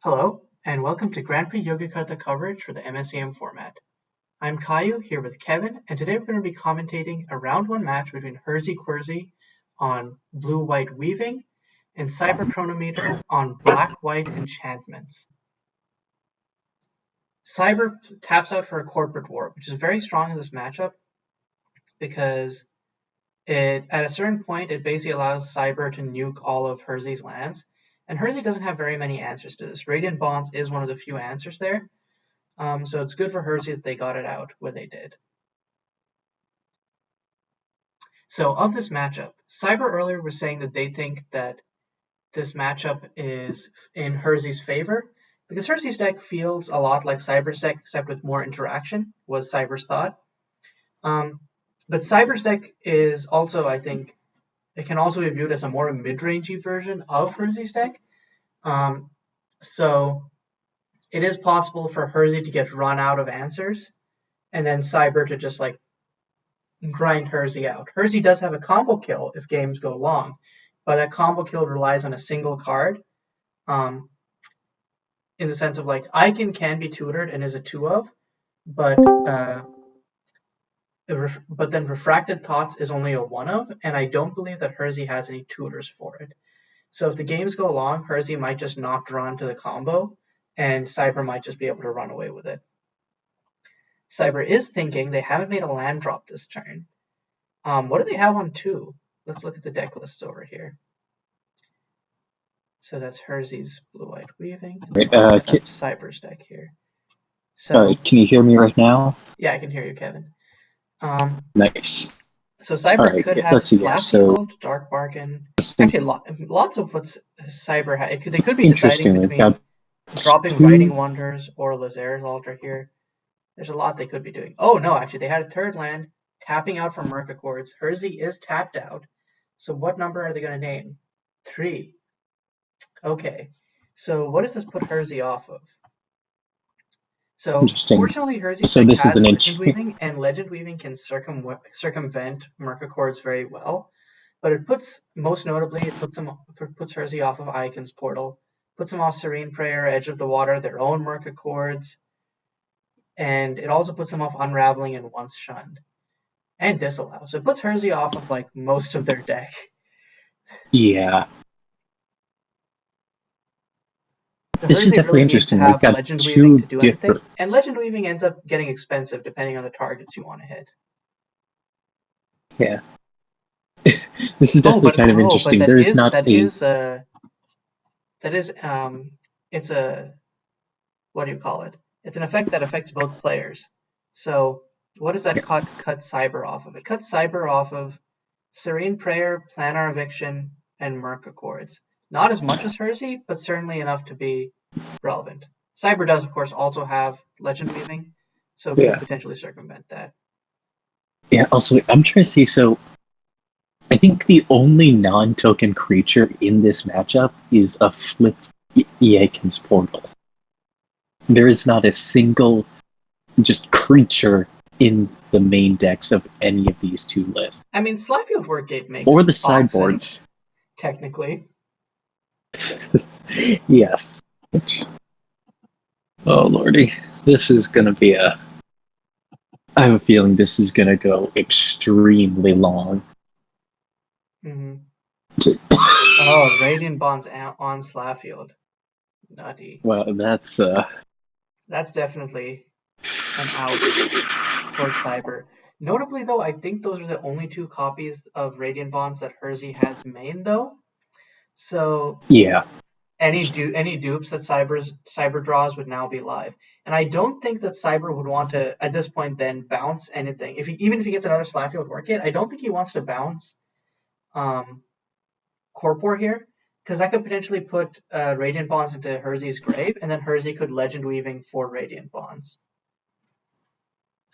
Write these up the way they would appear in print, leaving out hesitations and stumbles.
Hello, and welcome to Grand Prix Yogyakarta coverage for the MSEM format. I'm Caillou here with Kevin, and today we're going to be commentating a round one match between HerziQuerzi on blue-white weaving and Cyber Chronometer on black-white enchantments. Cyber taps out for a corporate warp, which is very strong in this matchup because at a certain point it basically allows Cyber to nuke all of Herzi's lands. And Herzi doesn't have very many answers to this. Radiant Bonds is one of the few answers there. So it's good for Herzi that they got it out when they did. So of this matchup, Cyber earlier was saying that they think that this matchup is in Herzi's favor because Herzi's deck feels a lot like Cyber's deck except with more interaction, was Cyber's thought. But Cyber's deck is also, I think, it can also be viewed as a more mid-rangey version of Herzi's deck. So it is possible for Herzi to get run out of answers and then Cyber to just like grind Herzi out. Herzi does have a combo kill if games go long, but that combo kill relies on a single card. In the sense of like Icon can be tutored and is a 2-of, but then Refracted Thoughts is only a 1-of, and I don't believe that Herzi has any tutors for it. So if the games go long, Herzi might just not draw into the combo, and Cyber might just be able to run away with it. Cyber is thinking they haven't made a land drop this turn. What do they have on 2? Let's look at the deck lists over here. So that's Herzi's blue-white weaving. Right, Cyber's deck here. So can you hear me right now? Yeah, I can hear you, Kevin. Nice. So Cyber could have Slapfield, Dark Bargain. Actually, lots of what Cyber had. They could be deciding between dropping Writing Wonders or Lazar's Altar here. There's a lot they could be doing. Oh, no, actually, they had a third land, tapping out from Merc Accords. Herzi is tapped out. So what number are they going to name? 3. Okay. So what does this put Herzi off of? So fortunately, Herzi's deck has Legend Weaving, and Legend Weaving can circumvent Merc Accords very well. But it puts, most notably, it puts Herzi off of Icon's Portal, puts them off Serene Prayer, Edge of the Water, their own Merc Accords, and it also puts them off Unraveling and Once Shunned, and Disallow. So it puts Herzi off of like most of their deck. Yeah. So this is definitely interesting. We've got Legend Weaving to do anything, and Legend Weaving ends up getting expensive depending on the targets you want to hit. Yeah. This is definitely kind of interesting. There is not it's a, what do you call it? It's an effect that affects both players. So what does that cut Cyber off of? It cuts Cyber off of Serene Prayer, Planar Eviction, and Merc Accords. Not as much as Herzi, but certainly enough to be relevant. Cyber does, of course, also have Legend Weaving, so we can potentially circumvent that. Yeah, also, I'm trying to see, so I think the only non-token creature in this matchup is a flipped Icon's Portal. There is not a single just creature in the main decks of any of these two lists. I mean, Slapfield Workgate makes or the sideboards. Technically. Yes. Oh lordy, this is gonna be I have a feeling this is gonna go extremely long. Mm-hmm. Oh, Radiant Bonds on Slapfield. Nutty. Well, that's definitely an out for Cyber. Notably, though, I think those are the only 2 copies of Radiant Bonds that Herzi has main, though. So yeah, any dupes that Cyber draws would now be live, and I don't think that Cyber would want to at this point then bounce anything. Even if he gets another Slapfield Workgate, I don't think he wants to bounce Corpor here, because that could potentially put Radiant Bonds into Herzi's grave, and then Herzi could Legend Weaving for Radiant Bonds.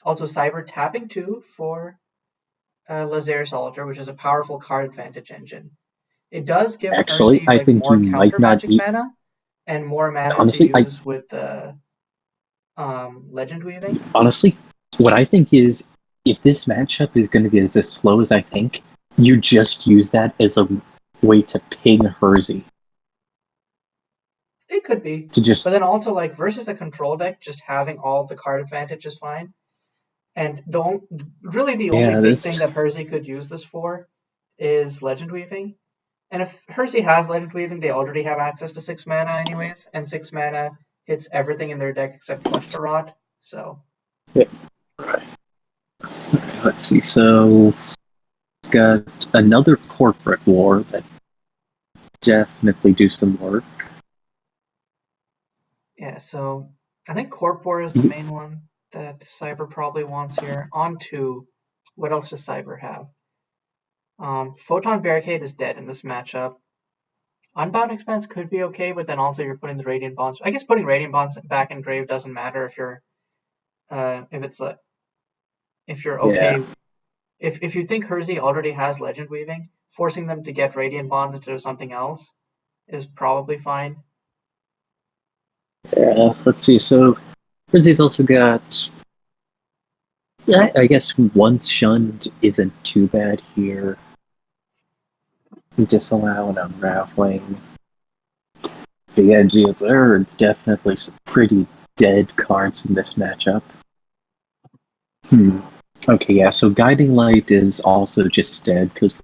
Also, Cyber tapping 2 for Lazar's Altar, which is a powerful card advantage engine. It does give Herzi I think more counter magic mana and more mana to use with the Legend Weaving. Honestly, what I think is, if this matchup is going to be as slow as I think, you just use that as a way to ping Herzi. It could be. To just, but then also, like, versus a control deck, just having all the card advantage is fine. And the only big thing that Herzi could use this for is Legend Weaving. And if Herzi has Legend Weaving, they already have access to 6 mana anyways, and 6 mana hits everything in their deck except Flush to Rot, so... Yeah. Right. Okay, let's see, so... It's got another corporate war that definitely do some work. Yeah, so I think Corp War is the main one that Cyber probably wants here. On to, what else does Cyber have? Photon Barricade is dead in this matchup. Unbound Expanse could be okay, but then also you're putting the Radiant Bonds. I guess putting Radiant Bonds back in grave doesn't matter if you're, if you're okay. Yeah. If you think Herzi already has Legend Weaving, forcing them to get Radiant Bonds instead of something else is probably fine. Yeah, let's see. So Herzi's also got, yeah, I guess Once Shunned isn't too bad here. Disallow and Unraveling. The edges, there are definitely some pretty dead cards in this matchup. Okay, yeah, so Guiding Light is also just dead because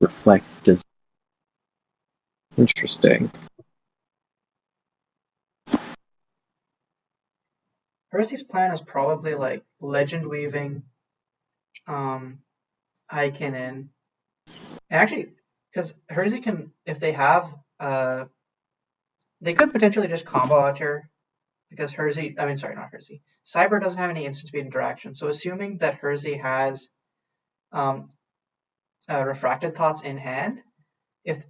Reflect is interesting. Herzi's plan is probably like Legend Weaving, Icon in. And actually, because Herzi can, if they have, they could potentially just combo out here. Because Herzi, I mean, sorry, not Herzi. Cyber doesn't have any instant speed interaction. So assuming that Herzi has Refracted Thoughts in hand,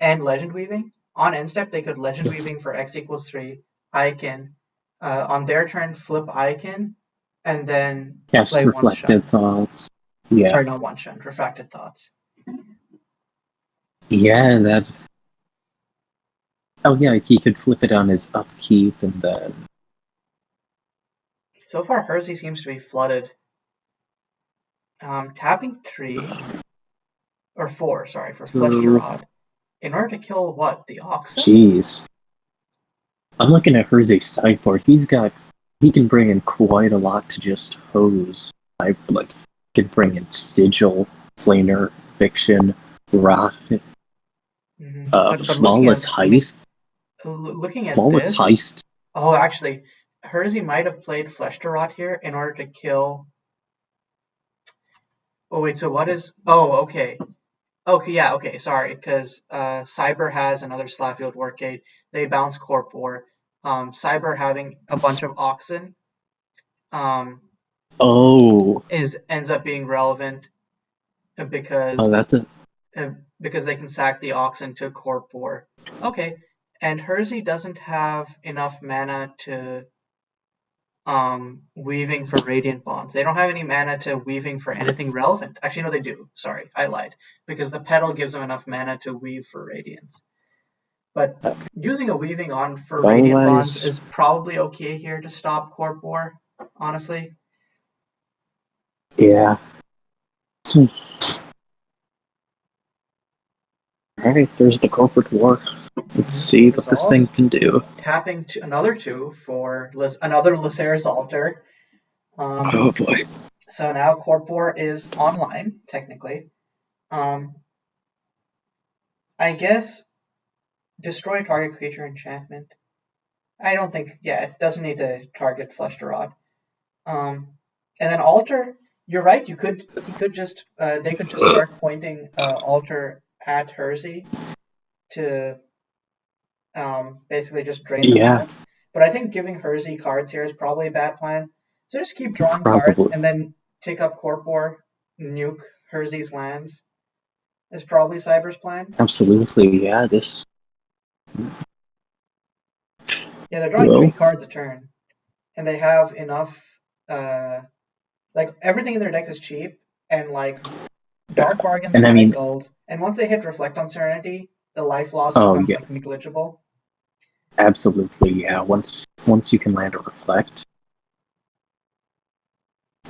and Legend Weaving, on end step they could Legend Weaving for X equals 3, Icon. On their turn, flip Icon, and then play Reflected Thoughts. Yeah. Sorry, not One Shunned, Refracted Thoughts. Yeah, that... Oh yeah, he could flip it on his upkeep and then... So far, Herzi seems to be flooded. Tapping 3, or 4, sorry, for Flesh to Rot, in order to kill what? The Oxen? Jeez. I'm looking at Herzi's sideboard. He can bring in quite a lot to just hose. Like, he can bring in Sigil, Planar, Fiction, Rot, Flawless Heist. Looking at Flawless Heist. Oh, actually, Herzi might have played Flesh to Rot here in order to kill... Oh, wait, so what is... Oh, okay. Okay, yeah, okay, sorry, because Cyber has another Slapfield Workgate. They bounce Corp War. Cyber having a bunch of Oxen ends up being relevant because because they can sack the Oxen to Corp War. Okay, and Herzi doesn't have enough mana to Weaving for Radiant Bonds. They don't have any mana to Weaving for anything relevant. Actually, no, they do. Sorry, I lied. Because the Petal gives them enough mana to weave for Radiance. But using a Weaving on for Radiant Bonds is probably okay here to stop Corp War, honestly. Yeah. Alright, there's the Corporate War. Let's see what this thing can do. Tapping to another 2 for another Lysair's Altar. Oh boy. So now Corp War is online, technically. I guess destroy target creature enchantment. I don't think, yeah, it doesn't need to target Flesh to Rot. And then Altar, you're right, he could just, they could just start pointing Altar at Herzi to basically just drain them out. But I think giving Herzi cards here is probably a bad plan. So just keep drawing cards and then take up Corp War, nuke Herzi's lands is probably Cyber's plan. Absolutely, yeah, Yeah, they're drawing 3 cards a turn. And they have enough, like, everything in their deck is cheap, and, like, Dark Bargain cycles, and once they hit Reflect on Serenity, the life loss becomes, like, negligible. Absolutely, yeah, once you can land a Reflect.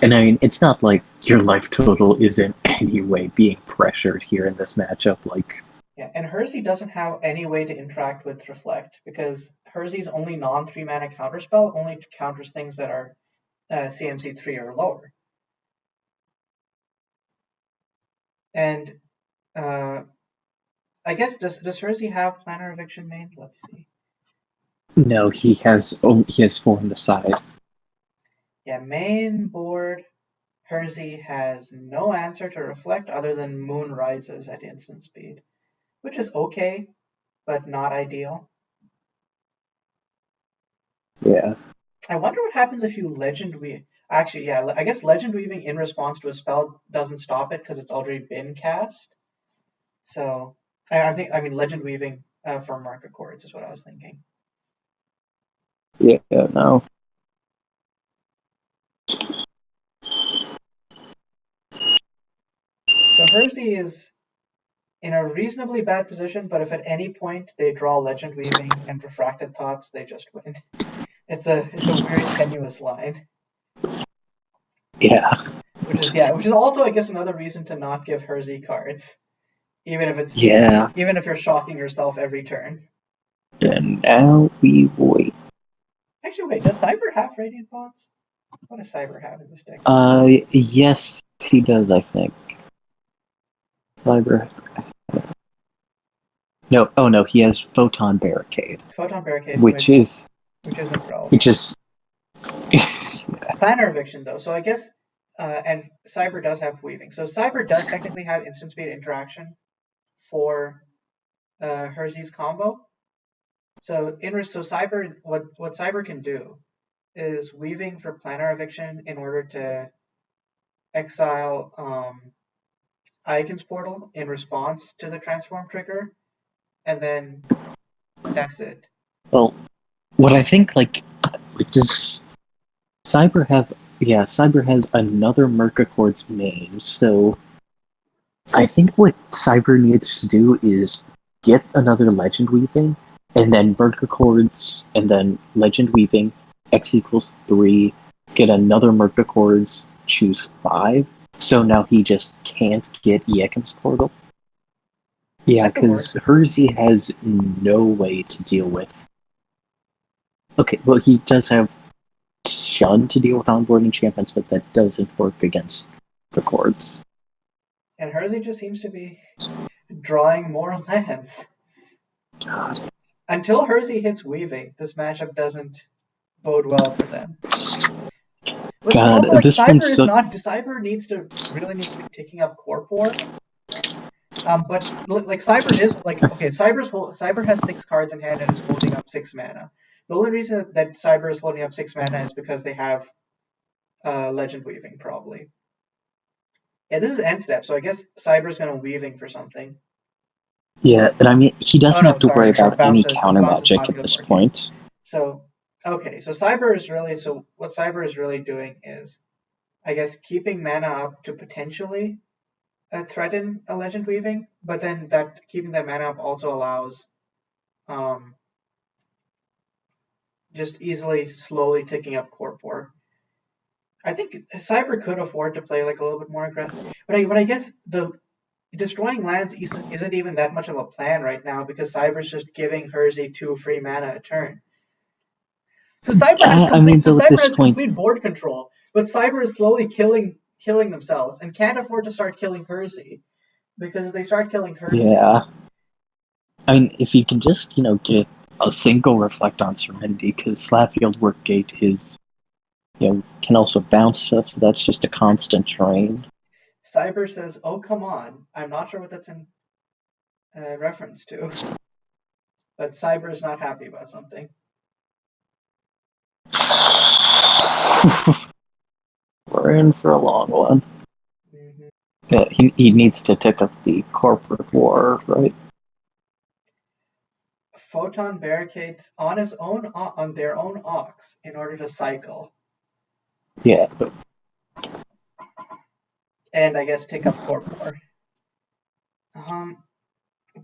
And I mean, it's not like your life total is in any way being pressured here in this matchup, like... Yeah, and Herzi doesn't have any way to interact with Reflect, because Herzi's only non-3 mana counterspell only counters things that are CMC 3 or lower. And I guess does Herzi have Planar Eviction main? Let's see. No, he has 4 on the side. Yeah, main board Herzi has no answer to Reflect other than Moon Rises at instant speed, which is okay, but not ideal. Yeah. I wonder what happens if you Legend Weave. Actually, yeah, I guess Legend Weaving in response to a spell doesn't stop it because it's already been cast. So I mean Legend Weaving for Market Chords is what I was thinking. Yeah, no. So Herzi is in a reasonably bad position, but if at any point they draw Legend Weaving and Refracted Thoughts, they just win. It's a very tenuous line. Yeah. Which is also, I guess, another reason to not give Herzi cards, even if you're shocking yourself every turn. And now we wait. Actually, wait, does Cyber have Radiant Bonds? What does Cyber have in this deck? Yes, he does, I think. Cyber. No, he has Photon Barricade. Photon Barricade, which isn't relevant. Which is Planar Eviction, though. So I guess, and Cyber does have Weaving. So Cyber does technically have instant speed interaction for Herzi's combo. So Cyber, what Cyber can do is Weaving for Planar Eviction in order to exile Icon's Portal in response to the transform trigger, and then that's it. Well, what I think, does Cyber have? Yeah, Cyber has another Mercachord's main, so I think what Cyber needs to do is get another Legend Weaving, and then Mercachords, and then Legend Weaving, X equals 3, get another Mercachords, choose 5, so now he just can't get Eekim's Portal. Yeah, because Herzi has no way to deal with. Okay, well, he does have Shun to deal with onboard enchantments, but that doesn't work against the chords. And Herzi just seems to be drawing more lands. God. Until Herzi hits Weaving, this matchup doesn't bode well for them. But God, also, Cyber needs to be taking up Corp War. But Cyber is Cyber has 6 cards in hand and is holding up 6 mana. The only reason that Cyber is holding up 6 mana is because they have Legend Weaving, probably. Yeah, this is end step, so I guess Cyber is going to Weaving for something. Yeah, but I mean, he doesn't have to worry about any counter magic at this point. So, okay, so what Cyber is really doing is, I guess, keeping mana up to potentially threaten a Legend Weaving, but then keeping that mana up also allows just slowly ticking up Corp War. I think Cyber could afford to play a little bit more aggressive, but I guess the destroying lands isn't even that much of a plan right now because Cyber's just giving Herzi 2 free mana a turn. So Cyber has complete board control, but Cyber is slowly killing themselves and can't afford to start killing Herzi because if they start killing Herzi. Yeah. I mean, if you can just, get a single Reflect on Serenity, because Slapfield Workgate is, can also bounce stuff, so that's just a constant drain. Cyber says, "Oh, come on." I'm not sure what that's in reference to, but Cyber is not happy about something. We're in for a long one. Mm-hmm. Yeah, he needs to tick up the corporate war, right? Photon Barricade on their own Ox in order to cycle. Yeah. And I guess tick up Corp War.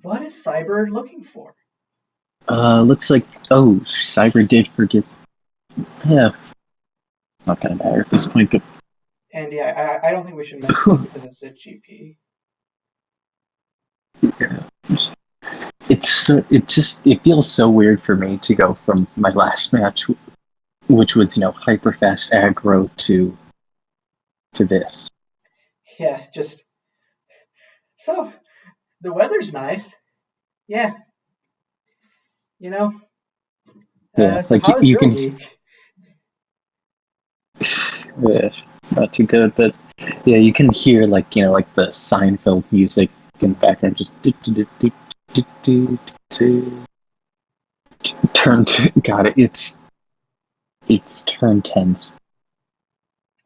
What is Cyber looking for? Looks like Cyber did forget. Yeah. Not gonna matter at this point, but. And yeah, I don't think we should mention it because it's a GP. Yeah. it feels so weird for me to go from my last match, which was hyper fast aggro, to this. Yeah, just so the weather's nice. Yeah, Yeah, So how was you your can. week? Not too good, but yeah, you can hear like the Seinfeld music in the background, just turn. Got it. It's turn tense.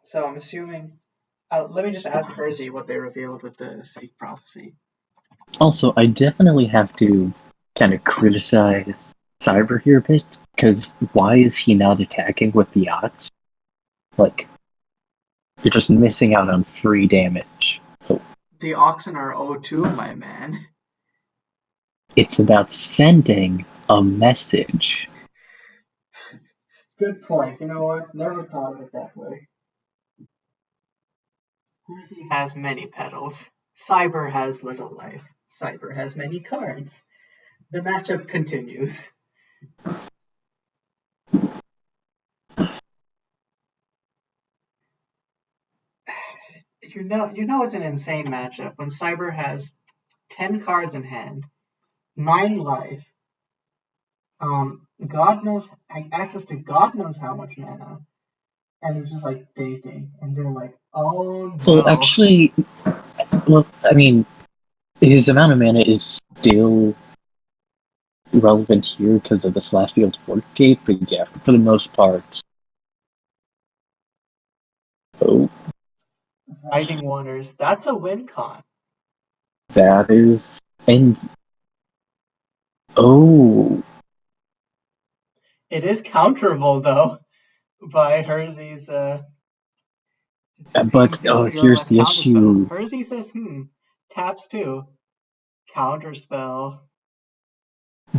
So I'm assuming. Let me just ask Herzi what they revealed with the fake prophecy. Also, I definitely have to kind of criticize Cyber here a bit, because why is he not attacking with the yachts? Like, you're just missing out on free damage. So The oxen are O2, my man. it's about sending a message. Good point. You know what? Never thought of it that way. Herzi has many petals. Cyber has little life. Cyber has many cards. The matchup continues. You know it's an insane matchup when Cyber has 10 cards in hand, 9 life, God knows access to God knows how much mana, and it's just like dating, and you're like, oh Well, no. actually, I mean, his amount of mana is still relevant here because of the slash field work gate, but yeah, for the most part. Oh, Fighting Wonders, that's a win con. that is. And. Oh. It is counterable though by Herzi's team But, seems to be going here's with the counterspell. issue. Herzi says, taps too. Counterspell.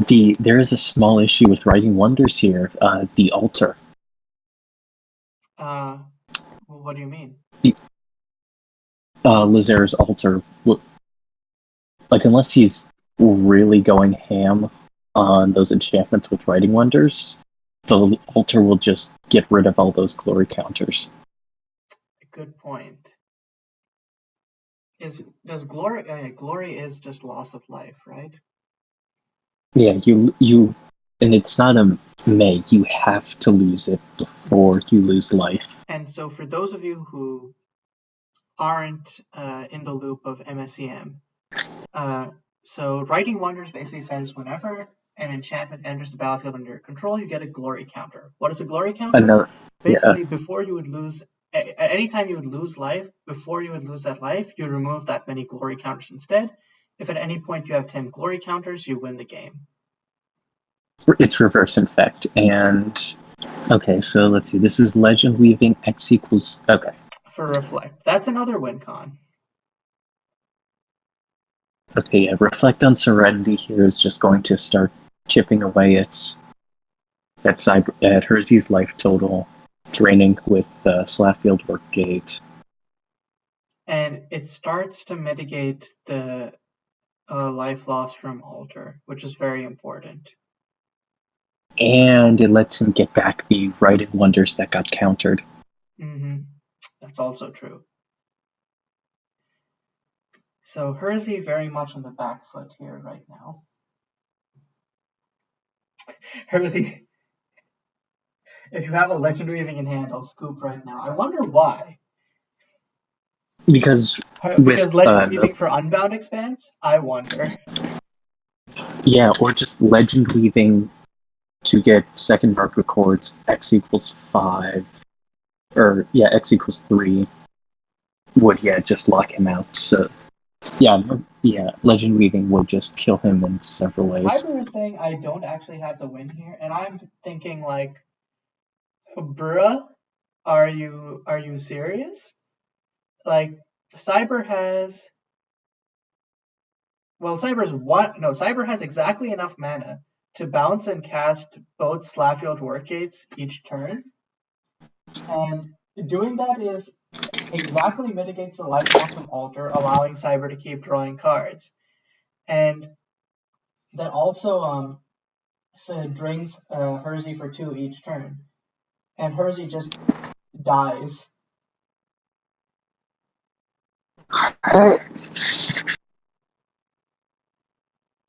There is a small issue with writing wonders here. The altar. Well, what do you mean? Lazer's altar. Like, unless he's really going ham on those enchantments with writing wonders, the altar will just get rid of all those glory counters. Good point. Does glory is just loss of life, right? Yeah, you and it's not a may. You have to lose it before you lose life. And so for those of you who aren't in the loop of MSEM, so Writing Wonders basically says whenever an enchantment enters the battlefield under your control, you get a glory counter. What is a glory counter? Basically, before you would lose, at any time you would lose life, before you would lose that life, you remove that many glory counters instead. If at any point you have 10 glory counters, you win the game. It's reverse infect, and okay, so let's see. This is Legend Weaving X equals okay. For Reflect, that's another win con. Okay, yeah, Reflect on Serenity here is just going to start chipping away at Herzi's life total, draining with Slapfield Work Gate. And it starts to mitigate the life loss from Altar, which is very important. And it lets him get back the Writing Wonders that got countered. That's also true. So Herzi very much on the back foot here right now. Herzi, if you have a Legend Weaving in hand, I'll scoop right now. I wonder why. Because Legend Weaving for Unbound expands? I wonder. Yeah, or just Legend Weaving to get second Dark Records, X equals 5, or X equals 3 would just lock him out. So Legend Weaving would just kill him in several ways. Cyber is saying I don't actually have the win here, and I'm thinking like, bruh, are you serious? Like, Cyber has Cyber has exactly enough mana to bounce and cast both Slapfield Work Gates each turn, and doing that is exactly mitigates the life loss from Altar, allowing Cyber to keep drawing cards. And that also drains Herzi for 2 each turn, and Herzi just dies.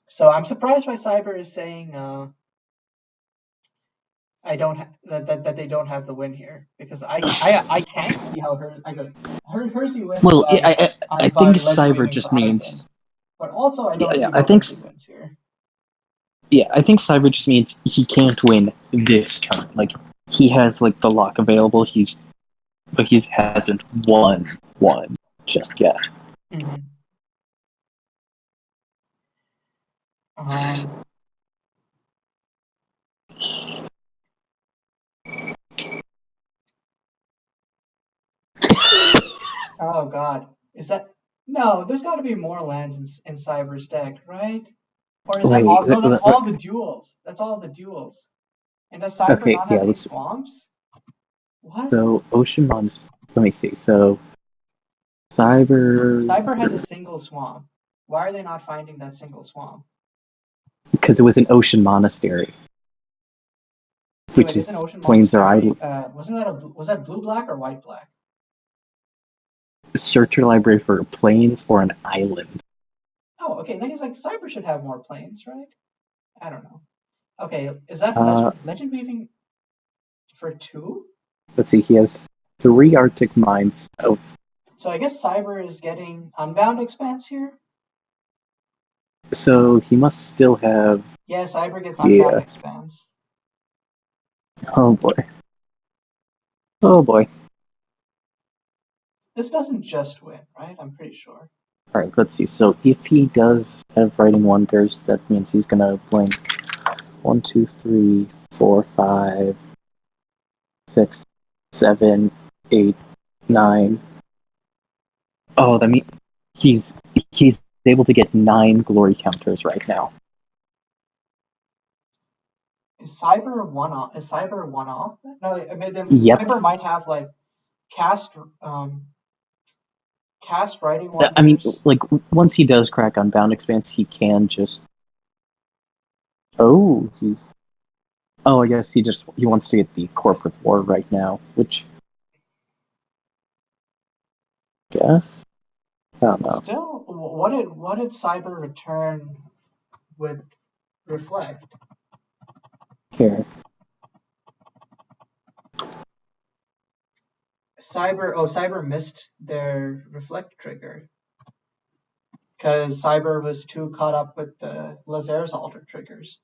So I'm surprised why Cyber is saying I don't that they don't have the win here, because I can't see how Herzi wins. Well, I I buy think Legend Cyber Weaving just for Icon, means. but also I don't Yeah, see I how think. Herzi wins here. Yeah, I think Cyber just means he can't win this turn. Like, he has like the lock available. But he hasn't won one just yet. Mm-hmm. Oh God, is that no? There's got to be more lands in Cyber's deck, right? Or is that all? No, that's all the duels. That's all the duels. And does Cyber not have any swamps? What? So Ocean Monster. Let me see. So Cyber has a single swamp. Why are they not finding that single swamp? Because it was an Ocean Monastery, which is an Ocean Plains or Monastery. Island. Was that blue black or white black? Search your library for plains or an island. Oh, okay. Then he's like, Cyber should have more plains, right? I don't know. Okay, is that legend weaving for 2? Let's see. He has 3 Arctic mines. Oh. So I guess Cyber is getting Unbound Expanse here. So he must still have. Yeah, Cyber gets Unbound Expanse. Oh boy. Oh boy. This doesn't just win, right? I'm pretty sure. Alright, let's see. So if he does have Writing Wonders, that means he's gonna blink 1, 2, 3, 4, 5, 6, 7, 8, 9. Oh, that means he's able to get 9 glory counters right now. Is Cyber one off? No, I mean, yep. Cyber might have like cast Writing Wonders. I mean, like once he does crack Unbound Expanse, he can just. Oh, I guess he wants to get the Corporate War right now, which. Guess. I don't know. Still, what did Cyber return with Reflect? Here. Cyber missed their Reflect trigger because Cyber was too caught up with the Lazer's Altar triggers.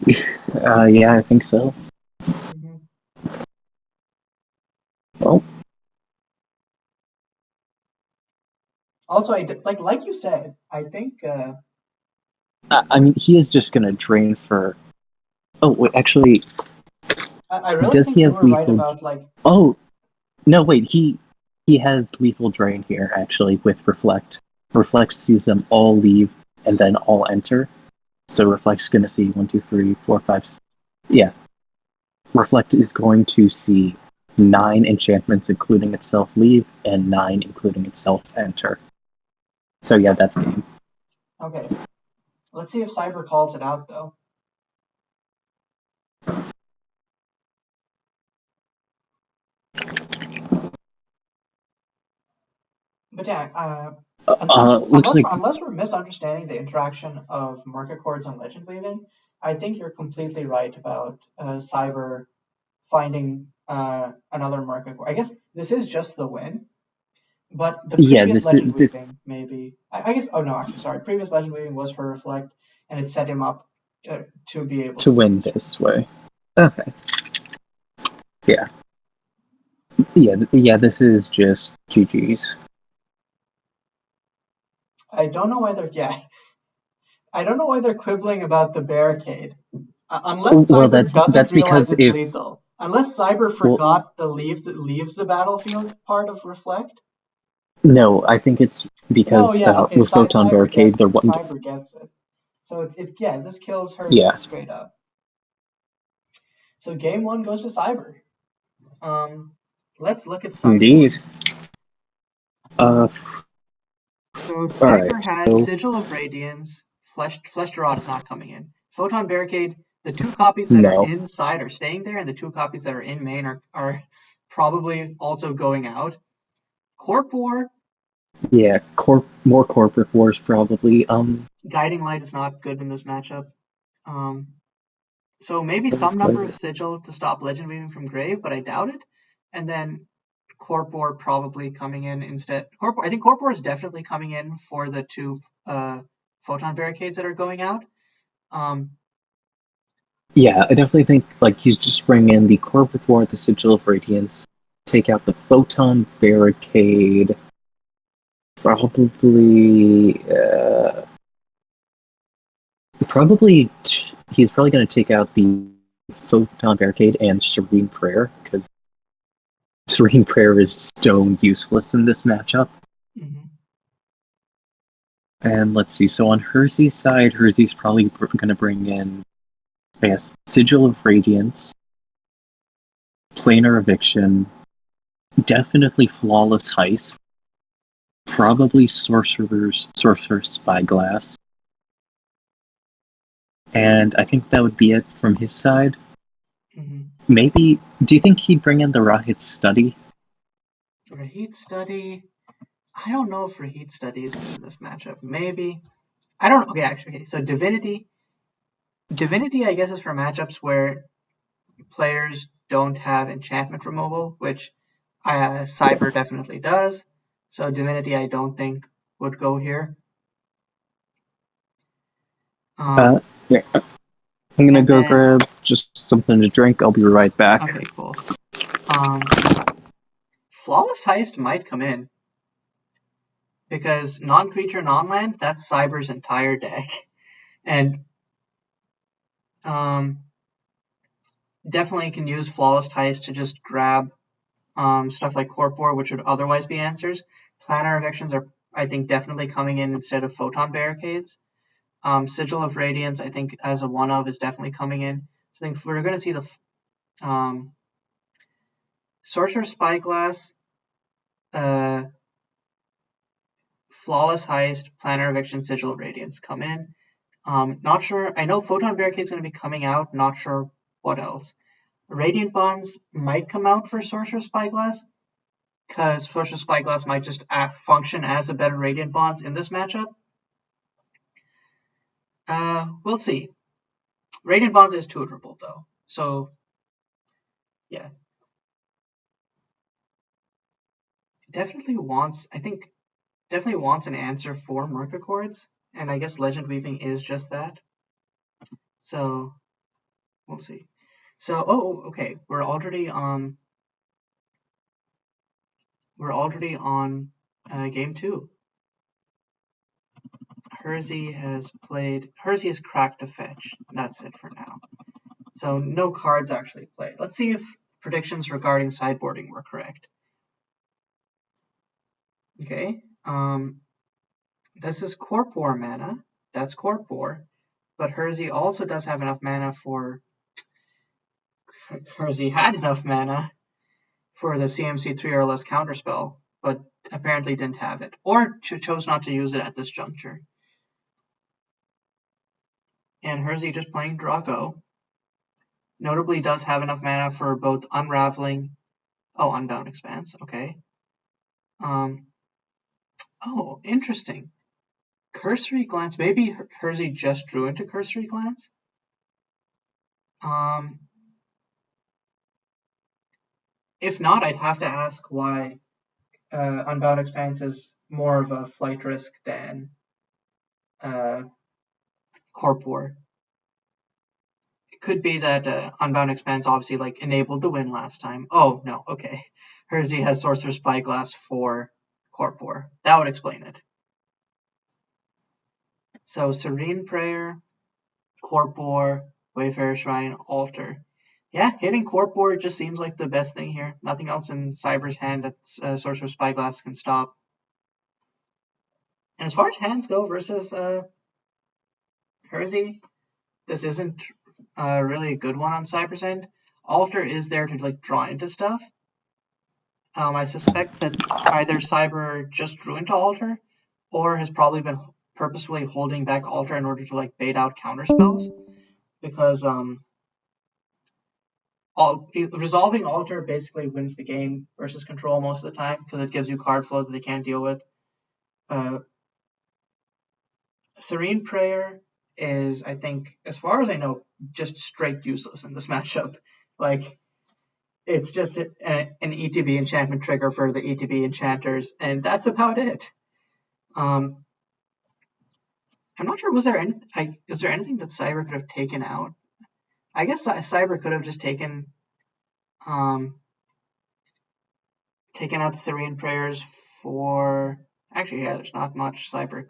Yeah, I think so. Mm-hmm. Well. Also, like you said, I think. I mean, he is just gonna drain for. Oh wait, actually. I really think you were right about like. Oh, no! Wait, he has lethal drain here actually with Reflect. Reflect sees them all leave and then all enter. So Reflect's gonna see 1, 2, 3, 4, 5. Yeah. Reflect is going to see 9 enchantments including itself leave and 9 including itself enter. So yeah, that's game. Okay. Let's see if Cyber calls it out though. But yeah, unless we're misunderstanding the interaction of market chords and legend weaving, I think you're completely right about Cyber finding another market chord. I guess this is just the win, but the previous legend weaving maybe. I guess. Oh no, actually, sorry. Previous legend weaving was for Reflect, and it set him up to be able to win this way. Okay. Yeah. Yeah. This is just GG's. I don't know why they're quibbling about the barricade. Unless Cyber doesn't realize it's lethal. Unless Cyber forgot the leaves the battlefield part of Reflect. No, I think it's because with Photon Barricade, Cyber gets it. So this kills her straight up. So game 1 goes to Cyber. Let's look at Cyber. Indeed. So Cyber has Sigil of Radiance, Flesh Rod is not coming in. Photon Barricade, the 2 copies that are inside are staying there, and the 2 copies that are in main are probably also going out. Corp War. Yeah, more corporate wars probably. Guiding Light is not good in this matchup. So maybe some number of Sigil to stop Legend Weaving from Grave, but I doubt it. And then Corp War probably coming in instead. I think Corp War is definitely coming in for the 2 Photon Barricades that are going out. Yeah, I definitely think like he's just bringing in the Corporate War, the Sigil of Radiance, take out the Photon Barricade, probably he's probably going to take out the Photon Barricade and Serene Prayer, because Serene Prayer is stone useless in this matchup. Mm-hmm. And let's see, so on Herzi's side, Herzi's probably going to bring in, I guess, Sigil of Radiance, Planar Eviction, definitely Flawless Heist, probably Sorcerer's Spyglass, and I think that would be it from his side. Mm-hmm. Maybe, do you think he'd bring in the Rahit Study? Rahit Study? I don't know if Rahit Study is good in this matchup. Maybe. I don't know. Okay, so Divinity. Divinity, I guess, is for matchups where players don't have enchantment removal, which Cyber definitely does. So Divinity, I don't think would go here. Yeah. I'm gonna go grab just something to drink. I'll be right back. Okay, cool. Flawless Heist might come in, because non-creature, non-land, that's Cyber's entire deck. And definitely can use Flawless Heist to just grab stuff like Corp War, which would otherwise be answers. Planar Evictions are, I think, definitely coming in instead of Photon Barricades. Sigil of Radiance, I think, as a one-of, is definitely coming in. So I think we're going to see the Sorcerer Spyglass, Flawless Heist, Planar Eviction, Sigil of Radiance come in. Not sure. I know Photon Barricade is going to be coming out. Not sure what else. Radiant Bonds might come out for Sorcerer Spyglass, because Sorcerer Spyglass might just function as a better Radiant Bonds in this matchup. We'll see. Radiant Bonds is tutorable though, so yeah. Definitely wants an answer for Merc Accords, and I guess Legend Weaving is just that. So we'll see. So okay, we're already on game 2. Herzi has cracked a fetch. That's it for now. So no cards actually played. Let's see if predictions regarding sideboarding were correct. Okay. This is Corp War mana. That's Corp War. But Herzi also does have enough mana for... Herzi had enough mana for the CMC 3 or less counterspell, but apparently didn't have it. Or chose not to use it at this juncture. And Herzi just playing Draco. Notably does have enough mana for both Unraveling... Oh, Unbound Expanse. Okay. Oh, interesting. Cursory Glance. Maybe Herzi just drew into Cursory Glance. If not, I'd have to ask why Unbound Expanse is more of a flight risk than Corp War. It could be that Unbound Expanse obviously enabled the win last time. Oh no, okay. Herzi has Sorcerer's Spyglass for Corp War. That would explain it. So Serene Prayer, Corp War, Wayfarer Shrine, Altar. Yeah, hitting Corp War just seems like the best thing here. Nothing else in Cyber's hand that Sorcerer's Spyglass can stop. And as far as hands go versus Herzi, this isn't really a good one on Cyber's end. Altar is there to draw into stuff. I suspect that either Cyber just drew into Altar, or has probably been purposefully holding back Alter in order to like bait out counter spells, because resolving Alter basically wins the game versus control most of the time because it gives you card flow that they can't deal with. Serene Prayer is, I think, as far as I know, just straight useless in this matchup. Like, it's just an ETB enchantment trigger for the ETB enchanters, and that's about it. I'm not sure. Was there anything that Cyber could have taken out? I guess Cyber could have just taken out the Serene Prayers for. Actually, yeah, there's not much Cyber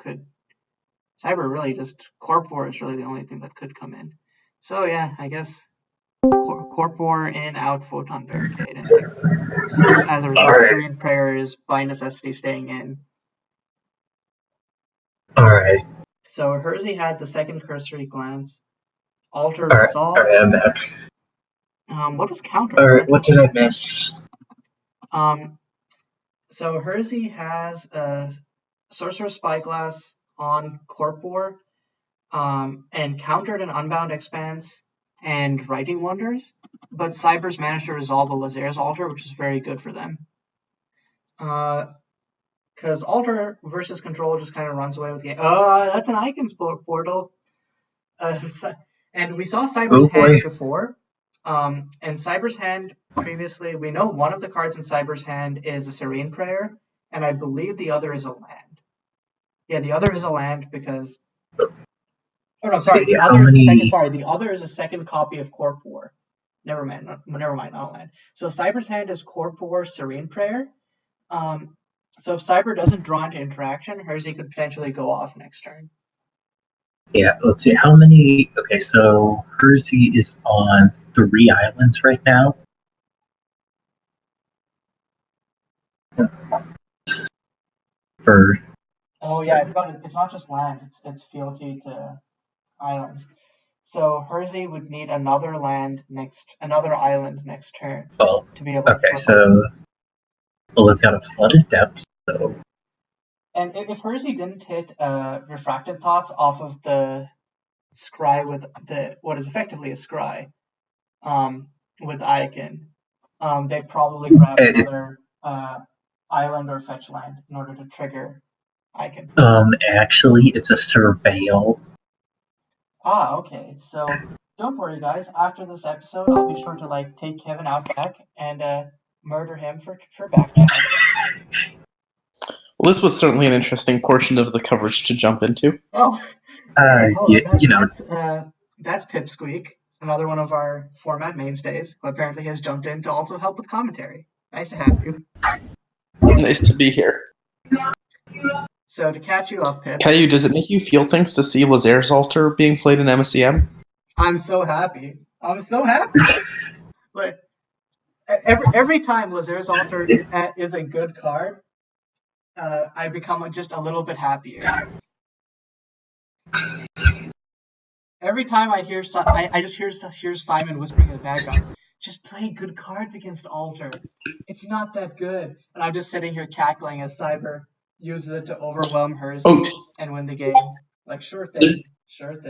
really just Corpor is really the only thing that could come in. So yeah, I guess Corpor in, out, Photon Barricade, and like as a result, Serene Prayer is by necessity staying in. Alright. So Herzi had the second cursory glance. Alter resolved. Alright, I'm back. What was counter? Alright, what did I miss? So Herzi has a Sorcerer's Spyglass on Corpor, and countered an Unbound Expanse and Writing Wonders, but Cyber's managed to resolve a Lazer's Altar, which is very good for them. Because Altar versus Control just kind of runs away with the game. That's an Icons portal. And we saw Cyber's hand before. And Cyber's hand previously, we know one of the cards in Cyber's hand is a Serene Prayer, and I believe the other is a land. Yeah, the other is a land because. Oh no, sorry. The other is a second copy of Corpor. Never mind, not land. So Cyber's hand is Corpor, Serene Prayer. So if Cyber doesn't draw into interaction, Herzi could potentially go off next turn. Yeah, let's see how many. Okay, so Herzi is on 3 islands right now. Oh yeah, it's not just land; it's fealty to islands. So Herzi would need another island next turn to be able to. Okay, so they've got a flooded depth. So. And if Herzi didn't hit Refracted Thoughts off of the scry with what is effectively a scry, with Icon, they probably grab another island or fetch land in order to trigger Icon. Actually, it's a Surveil. Ah, okay. So don't worry, guys. After this episode, I'll be sure to take Kevin out back and murder him for backchat. Well, this was certainly an interesting portion of the coverage to jump into. That's Pipsqueak, another one of our format mainstays, who apparently has jumped in to also help with commentary. Nice to have you. Nice to be here. So to catch you up, Pip. Caillou, does it make you feel things to see Lazer's Altar being played in MSEM? I'm so happy. But every time Lazer's Altar is a good card, I become just a little bit happier. Every time I hear I just hear Simon whispering in the background, just play good cards against Altar. It's not that good. And I'm just sitting here cackling as Cyber uses it to overwhelm Herzi and win the game. Like, sure thing.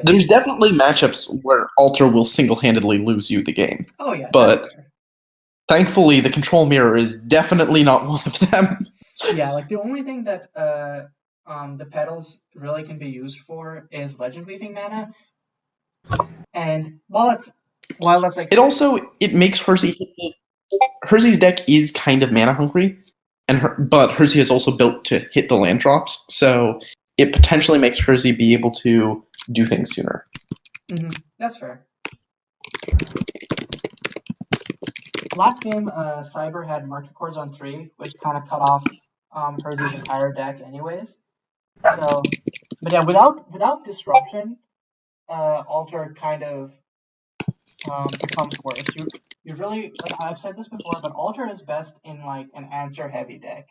There's definitely matchups where Altar will single-handedly lose you the game. Oh yeah, but thankfully the Control Mirror is definitely not one of them. Yeah, the only thing that the petals really can be used for is Legend Weaving mana. And while that's it makes Herzi's deck is kind of mana hungry, but Herzi is also built to hit the land drops, so it potentially makes Herzi be able to do things sooner. Mm-hmm. That's fair. Last game, Cyber had Market Chords on 3, which kind of cut off Herzi's entire deck anyways. So, but yeah, without disruption, Altar kind of becomes worse. You really, I've said this before, but Altar is best in an answer heavy deck,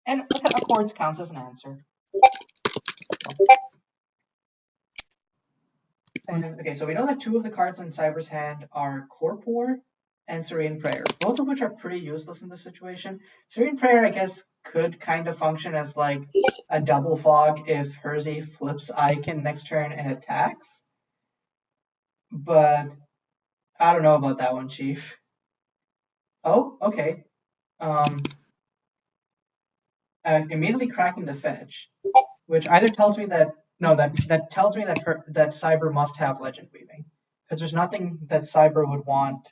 and Accords counts as an answer. And okay, so we know that 2 of the cards in Cyber's hand are Corpor and Serene Prayer, both of which are pretty useless in this situation. Serene Prayer, I guess, could kind of function as like a double fog if Herzi flips Icon next turn and attacks. But I don't know about that one, Chief. Oh, okay. Immediately cracking the fetch, which either tells me that that tells me that that Cyber must have Legend Weaving, because there's nothing that Cyber would want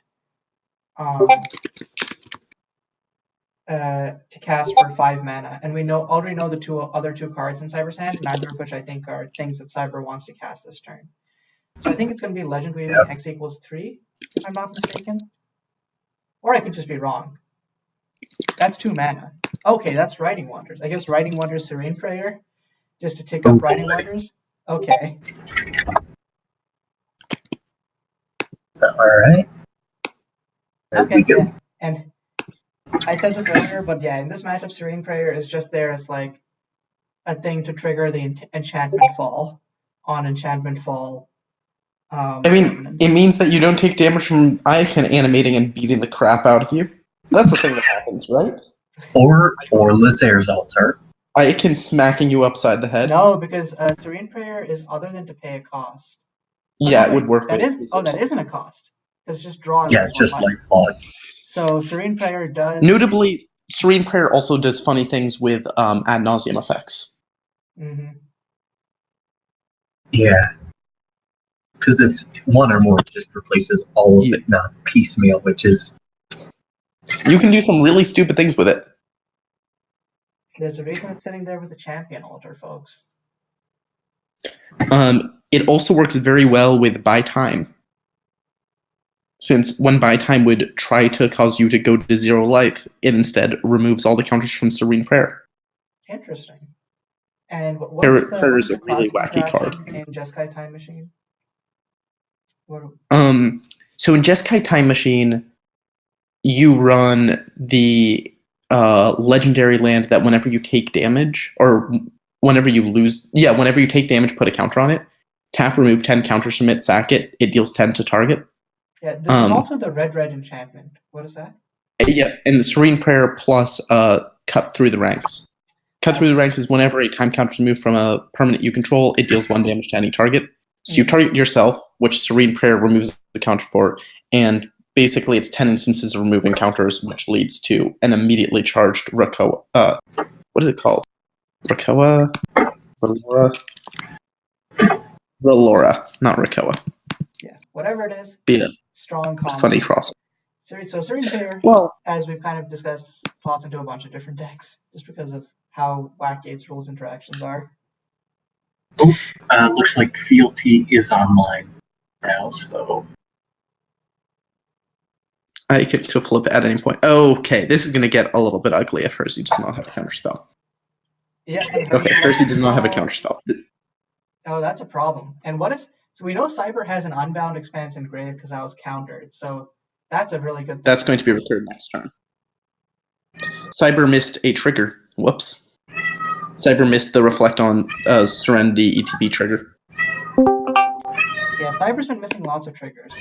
to cast for 5 mana, and we already know the other two cards in Cyber's hand, neither of which I think are things that Cyber wants to cast this turn. So I think it's going to be Legend Weaving X equals 3, if I'm not mistaken, or I could just be wrong. That's 2 mana. Okay, that's Writing Wonders. I guess Writing Wonders, Serene Prayer, just to tick up Writing Wonders. Okay. All right. Okay. Yeah. And I said this earlier, but yeah, in this matchup, Serene Prayer is just there as like a thing to trigger the Enchantment Fall on Enchantment Fall. I mean, it means that you don't take damage from Icon animating and beating the crap out of you. That's the thing that happens, right? Or Lazer's altar. Icon smacking you upside the head. No, because Serene Prayer is other than to pay a cost. Yeah, it would work. That isn't a cost. It's just drawing. Yeah, it's just like fog. So Serene Prayer does. Notably, Serene Prayer also does funny things with ad nauseum effects. Mm-hmm. Yeah. Because it's one or more, it just replaces all of it, not piecemeal, which is... You can do some really stupid things with it. There's a reason it's sitting there with the champion altar, folks. It also works very well with Buy Time. Since when Buy Time would try to cause you to go to 0 life, it instead removes all the counters from Serene Prayer. Interesting. And what's the really wacky card in Jeskai Time Machine? So in Jeskai Time Machine, you run the legendary land that whenever you take damage, or whenever you take damage, put a counter on it. Tap, remove 10 counters from it, sack it. It deals 10 to target. Yeah, there's also the red enchantment. What is that? Yeah, and the Serene Prayer plus Cut Through the Ranks. Cut Through the Ranks is whenever a time counter is removed from a permanent you control, it deals 1 damage to any target. So you target yourself, which Serene Prayer removes the counter for, and basically it's 10 instances of removing counters, which leads to an immediately charged Rakoa. What is it called? Rakoa? Rellora, not Rakoa. Yeah, whatever it is. Yeah. Strong combo. Funny cross. So Serene Prayer, as we've kind of discussed, plots into a bunch of different decks, just because of how wacky its rules interactions are. Looks like Fealty is online now, so... I could flip it at any point. Okay, this is going to get a little bit ugly if Herzi does not have a counterspell. Yeah. Okay, Herzi does not have a counterspell. Oh, that's a problem. And so we know Cyber has an Unbound Expanse engraved because that was countered, so that's a really good thing. That's going to be recurred next turn. Cyber missed a trigger. Whoops. Cyber missed the Reflect on Serenity ETB trigger. Yeah, Cyber's been missing lots of triggers.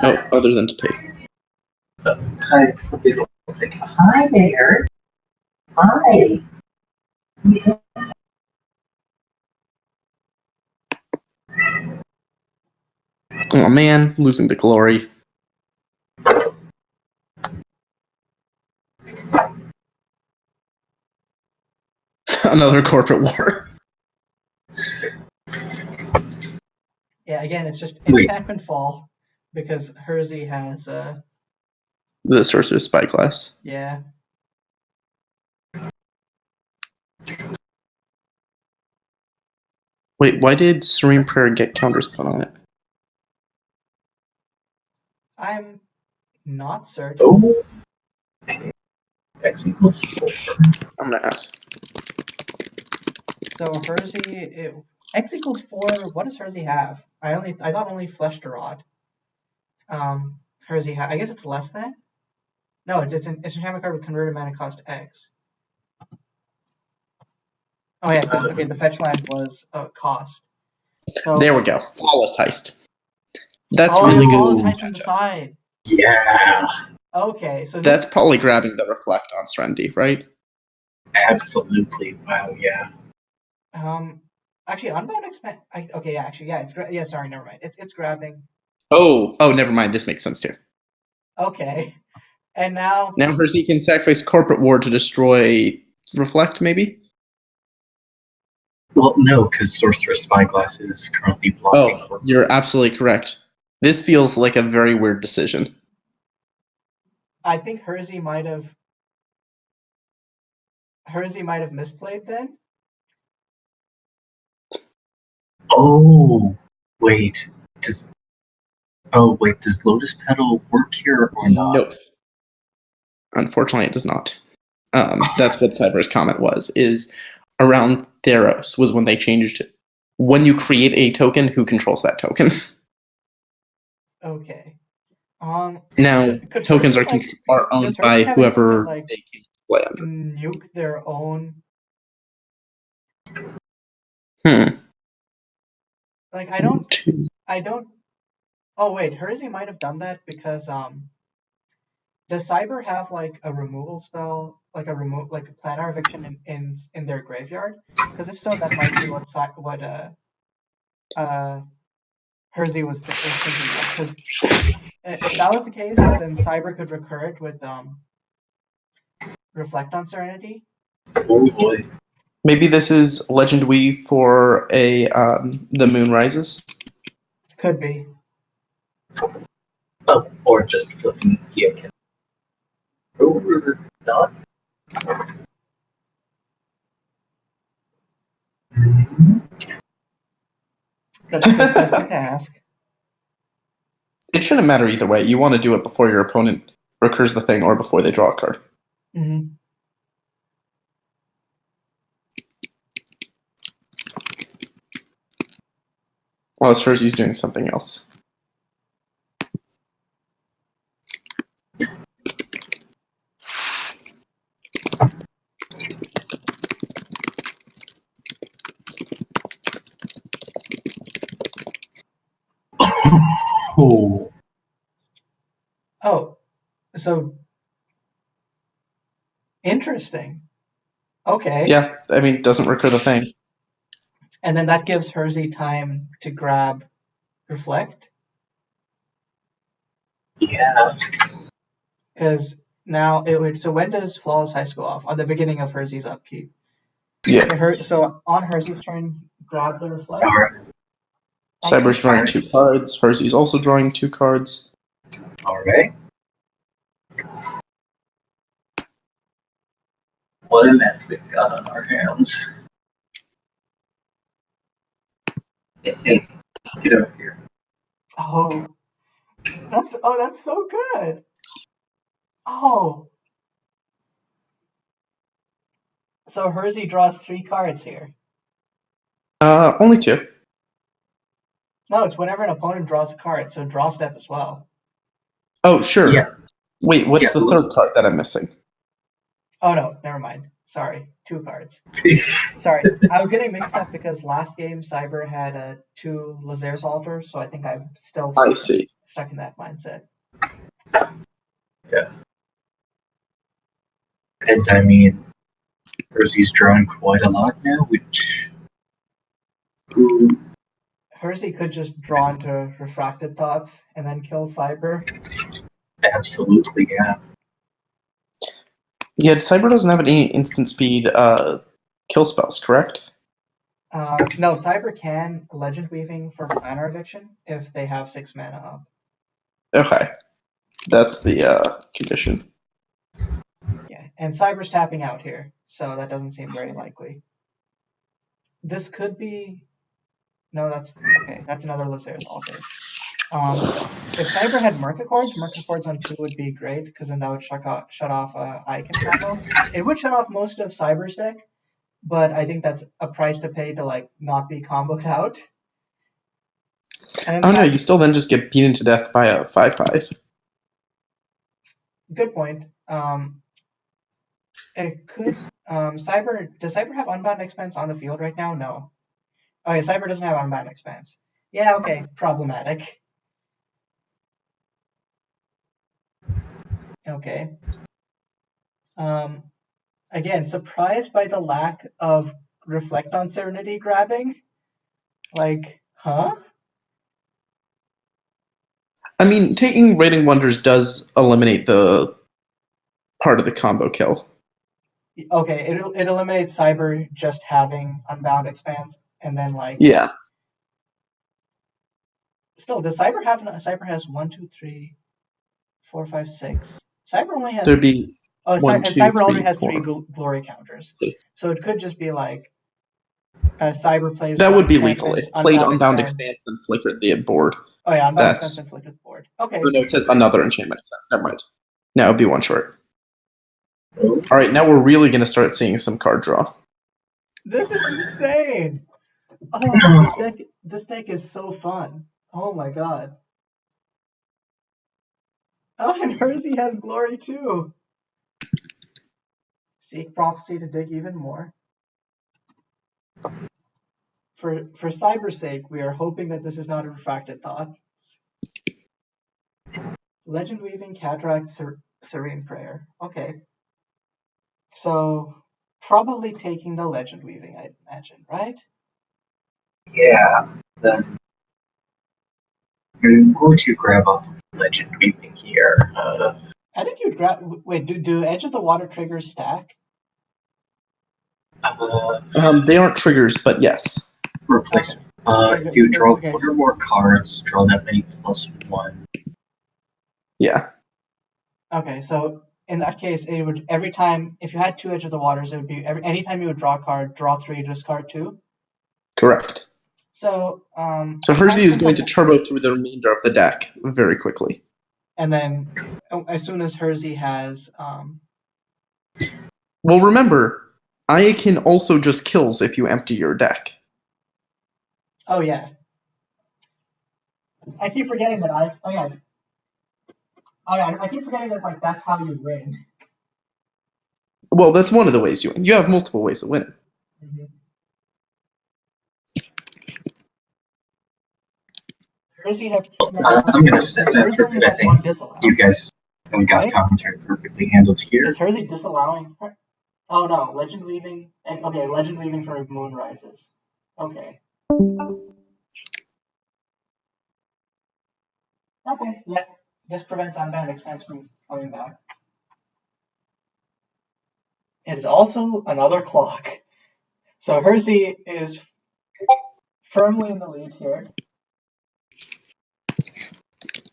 Oh, other than to pay. Hi there. Hi. Oh man, losing the glory. Another corporate war. Yeah, again, it's just Enchantment Fall because Herzi has the Sorcerer's Spyglass. Yeah. Wait, why did Serene Prayer get counters put on it? I'm not certain. Oh. X equals 4. I'm gonna ask. So Herzi, X equals 4. What does Herzi have? I thought only Flesh to Rot. Herzi, I guess it's less than. No, it's an enchantment card with converted mana cost X. Oh yeah, because the fetch land was cost. So, there we go. Flawless heist. That's really good. Flawless heist from the side. Yeah. Okay, so That's probably grabbing the reflect on Serenity, right? Absolutely. Wow, yeah. Actually, Unbound Expanse. Okay, yeah, actually, yeah. Sorry, never mind. It's grabbing. Oh, never mind. This makes sense too. Okay, and now Herzy can sacrifice Corporate Ward to destroy Reflect, maybe. Well, no, because Sorcerer's Spyglass is currently blocking. Oh, you're absolutely correct. This feels like a very weird decision. I think Herzi might have misplayed then. Oh, wait. Does Lotus Petal work here or not? Nope. Unfortunately, it does not. That's what Cyber's comment was, is around Theros was when they changed it. When you create a token, who controls that token? Okay. Now, could tokens Herzi, are owned does Herzi by have whoever anything to, they can play under. nuke their own? Like I don't. Oh wait, Herzi might have done that because does Cyber have like a removal spell, like a planar eviction in their graveyard? Because if so, that might be what Herzi was thinking of. Because if that was the case, then Cyber could recur it with Reflect on Serenity. Oh boy. Maybe this is Legend Weave for the Moon Rises. Could be. Oh, or just flipping Yakin. Or not. That's a good question to ask. It shouldn't matter either way. You want to do it before your opponent recurs the thing or before they draw a card. Mm-hmm. Well, as Herzi's doing something else. Oh. Oh, so interesting. Okay. Yeah, I mean, it doesn't recur the thing. And then that gives Herzi time to grab Reflect. Yeah. Because now so when does Flawless Heist go off? On the beginning of Herzi's upkeep. Yeah. So on Herzi's turn, grab the Reflect. All right. Cyber's drawing 2 cards. Herzi's also drawing 2 cards. All right. What a mess we've got on our hands. Hey, get over here. Oh, that's so good. Oh, so Herzi draws 3 cards here. Only 2. No, it's whenever an opponent draws a card, so draw step as well. Oh, sure. Yeah. Wait, what's the third card that I'm missing? Oh no, never mind. Sorry, 2 cards. Sorry, I was getting mixed up because last game Cyber had 2 Lazer's Altar, so I think I'm still stuck in that mindset. Yeah. And I mean, Herzi's drawing quite a lot now, which. Herzi could just draw into Refracted Thoughts and then kill Cyber. Absolutely, yeah. Yeah, Cyber doesn't have any instant speed kill spells, correct? No, Cyber can Legend Weaving for Planar Eviction if they have 6 mana up. Okay. That's the condition. Yeah, and Cyber's tapping out here, so that doesn't seem very likely. This could be... No, that's... Okay, that's another Lazer's Altar. If Cyber had Merc on 2 would be great, because then that would shut off Icon combo. It would shut off most of Cyber's deck, but I think that's a price to pay to like not be comboed out. And no, you still then just get beaten to death by a 5/5. Good point. It could Does Cyber have Unbound Expense on the field right now? No. Okay, Cyber doesn't have Unbound Expanse. Yeah, okay, problematic. Okay. Again, surprised by the lack of Reflect on Serenity grabbing. Like, huh? I mean, taking Raiding Wonders does eliminate the part of the combo kill. Okay, it eliminates Cyber just having Unbound Expanse, and then like Yeah. Still, does Cyber have? Cyber has 1, 2, 3, 4, 5, 6. Cyber only has. There'd be and Cyber only has 3 glory counters, 6. So it could just be like Cyber plays. That would be Enchantment, lethal if played Unbound Expanse then flickered the board. Oh yeah, Unbound Expanse and flickered the board. Okay. Oh no, it says another enchantment. Never mind. No, it'd be one short. All right, now we're really going to start seeing some card draw. This is insane. Oh, this deck is so fun. Oh my god. Oh, and Herzi has glory too. Seek Prophecy to dig even more. For Cyber's sake, we are hoping that this is not a refracted thought. Legend Weaving, Cataract, Serene Prayer. Okay. So, probably taking the Legend Weaving, I'd imagine, right? Yeah. Then, what would you grab off of Legend Weaving here? I think you'd grab. Wait, do Edge of the Water triggers stack? They aren't triggers, but yes. Replace. If you draw one or more cards, draw that many +1. Yeah. Okay, so in that case, it would every time if you had 2 Edge of the Waters, it would be anytime you would draw a card, draw 3, discard 2. Correct. So Herzi is going to turbo through the remainder of the deck very quickly. And then as soon as Herzi has well, remember, Aya can also just kills if you empty your deck. Oh yeah. I keep forgetting that I keep forgetting that like that's how you win. Well, that's one of the ways you win. You have multiple ways of winning. Mm-hmm. Herzi has. I'm gonna set that perfect. I think you guys got commentary perfectly handled here. Is Herzi disallowing? Oh no, Legend Weaving. Okay, Legend Weaving for Moon Rises. Okay. Okay, yeah. This prevents Unbound Expanse from coming back. It is also another clock. So Herzi is firmly in the lead here.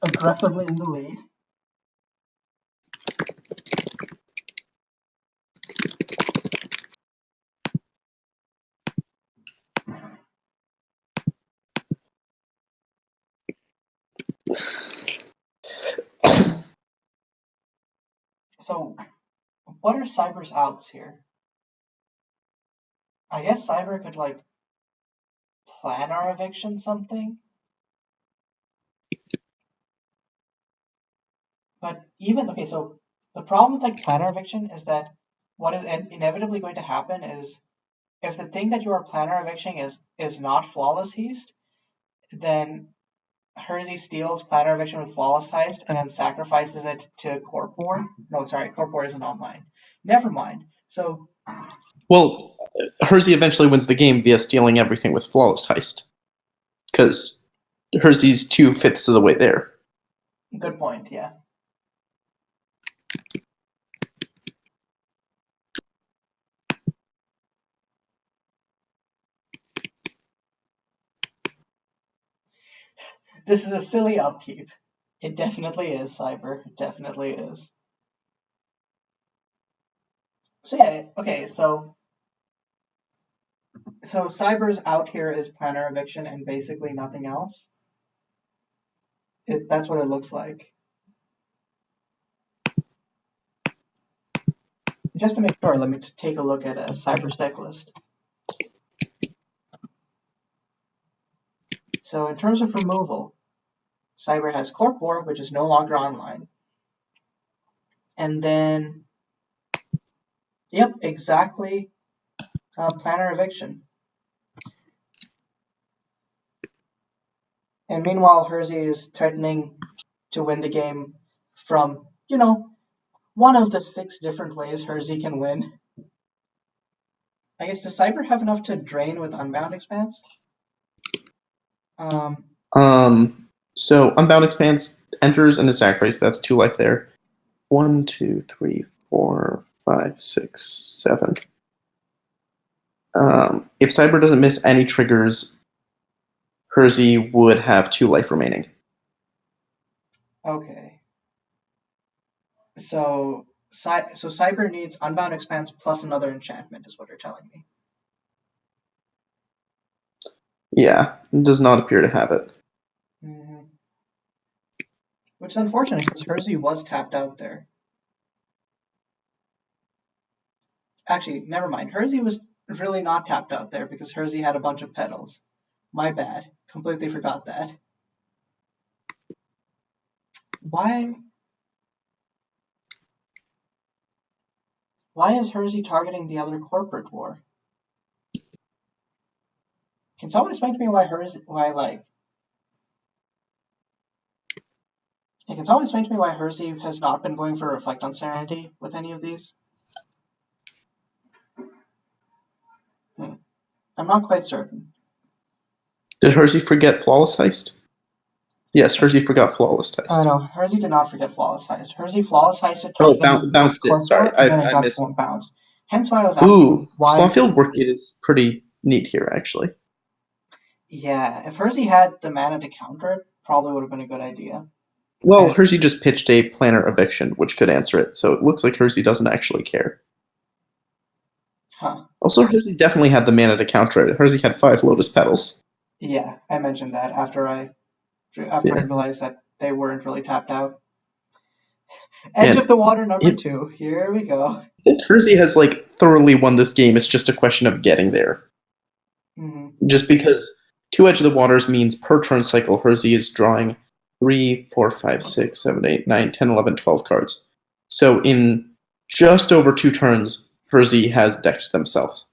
Aggressively in the lead. So, what are Cyber's outs here? I guess Cyber could like plan our eviction something. But even okay, so the problem with like planar eviction is that what is inevitably going to happen is if the thing that you are planar evicting is not Flawless Heist, then Herzi steals planar eviction with Flawless Heist and then sacrifices it to Corpor. No, sorry, Corpor isn't online. Never mind. So. Well, Herzi eventually wins the game via stealing everything with Flawless Heist. Because Herzi's 2/5 of the way there. Good point, yeah. This is a silly upkeep. It definitely is, Cyber. It definitely is. So yeah, okay, so Cyber's out here is planar eviction and basically nothing else. That's what it looks like. Just to make sure, let me take a look at Cyber's deck list. So in terms of removal, Cyber has Corpor, which is no longer online. And then, yep, exactly, planar eviction. And meanwhile, Herzi is threatening to win the game from, one of the 6 different ways Herzi can win. I guess, does Cyber have enough to drain with Unbound Expanse? So Unbound Expanse enters and is sacrificed. That's 2 life there. 1, 2, 3, 4, 5, 6, 7. If Cyber doesn't miss any triggers, Herzi would have 2 life remaining. Okay. So Cyber needs Unbound Expanse plus another enchantment, is what you're telling me. Yeah, it does not appear to have it. Mm-hmm. Which is unfortunate, because Herzi was tapped out there. Actually, never mind. Herzi was really not tapped out there, because Herzi had a bunch of petals. My bad. Completely forgot that. Why is Herzi targeting the other corporate war? Can someone explain to me why Herzi has not been going for Reflect on Serenity with any of these? I'm not quite certain. Did Herzi forget Flawless Heist? Yes, Herzi forgot Flawless Heist. Oh no, Herzi did not forget Flawless Heist. Herzi Flawless Heisted. Bounced it. Sorry, I missed it. Bounce. Hence why I was asking why. Slawfield Workgate is pretty neat here, actually. Yeah, if Herzi had the mana to counter it, probably would have been a good idea. Well, Herzi just pitched a Planner Eviction, which could answer it, so it looks like Herzi doesn't actually care. Huh. Also, Herzi definitely had the mana to counter it. Herzi had 5 Lotus Petals. Yeah, I mentioned that after I realized that they weren't really tapped out. Edge of the Water number 2. Here we go. Herzi has thoroughly won this game. It's just a question of getting there. Mm-hmm. Just because 2 Edge of the Waters means per turn cycle, Herzi is drawing 3, 4, 5, 6, 7, 8, 9, 10, 11, 12 cards. So in just over 2 turns, Herzi has decked themselves.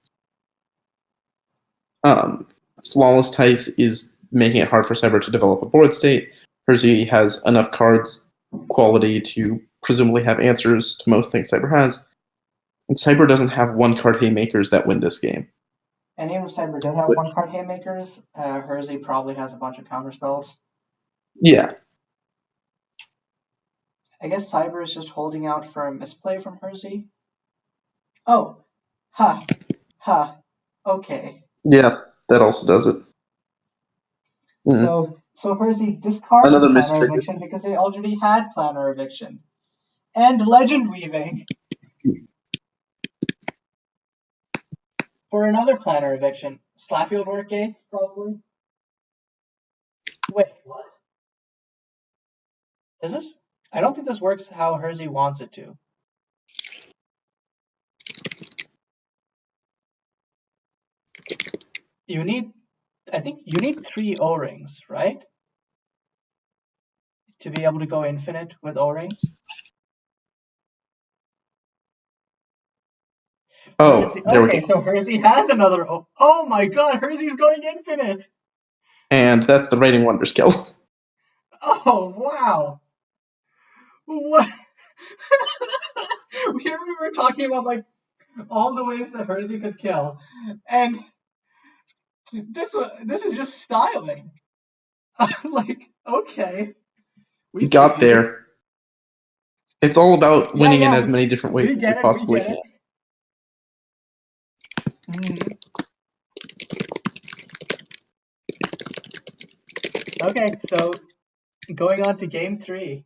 Flawless Heist is making it hard for Cyber to develop a board state. Herzi has enough cards quality to presumably have answers to most things Cyber has. And Cyber doesn't have 1-card Haymakers that win this game. And even if Cyber did have 1-card Haymakers, Herzi probably has a bunch of counterspells. Yeah. I guess Cyber is just holding out for a misplay from Herzi. Oh. Ha. Okay. Yeah, that also does it. Mm-hmm. So Herzi discarded another Planner Eviction because they already had Planner Eviction. And Legend Weaving. For another Planner Eviction. Slapfield Workgate, probably. Wait, what? Is this? I don't think this works how Herzi wants it to. I think you need 3 O-rings, right? To be able to go infinite with O-rings. Oh, there we go. Okay, so Herzi has another Oh my god, Herzi's going infinite! And that's the Raining Wonder skill. Oh, wow. What? Here we were talking about, all the ways that Herzi could kill. And this is just styling. Okay. We got there. It's all about winning in as many different ways as you possibly can. Mm-hmm. Okay, so going on to game 3.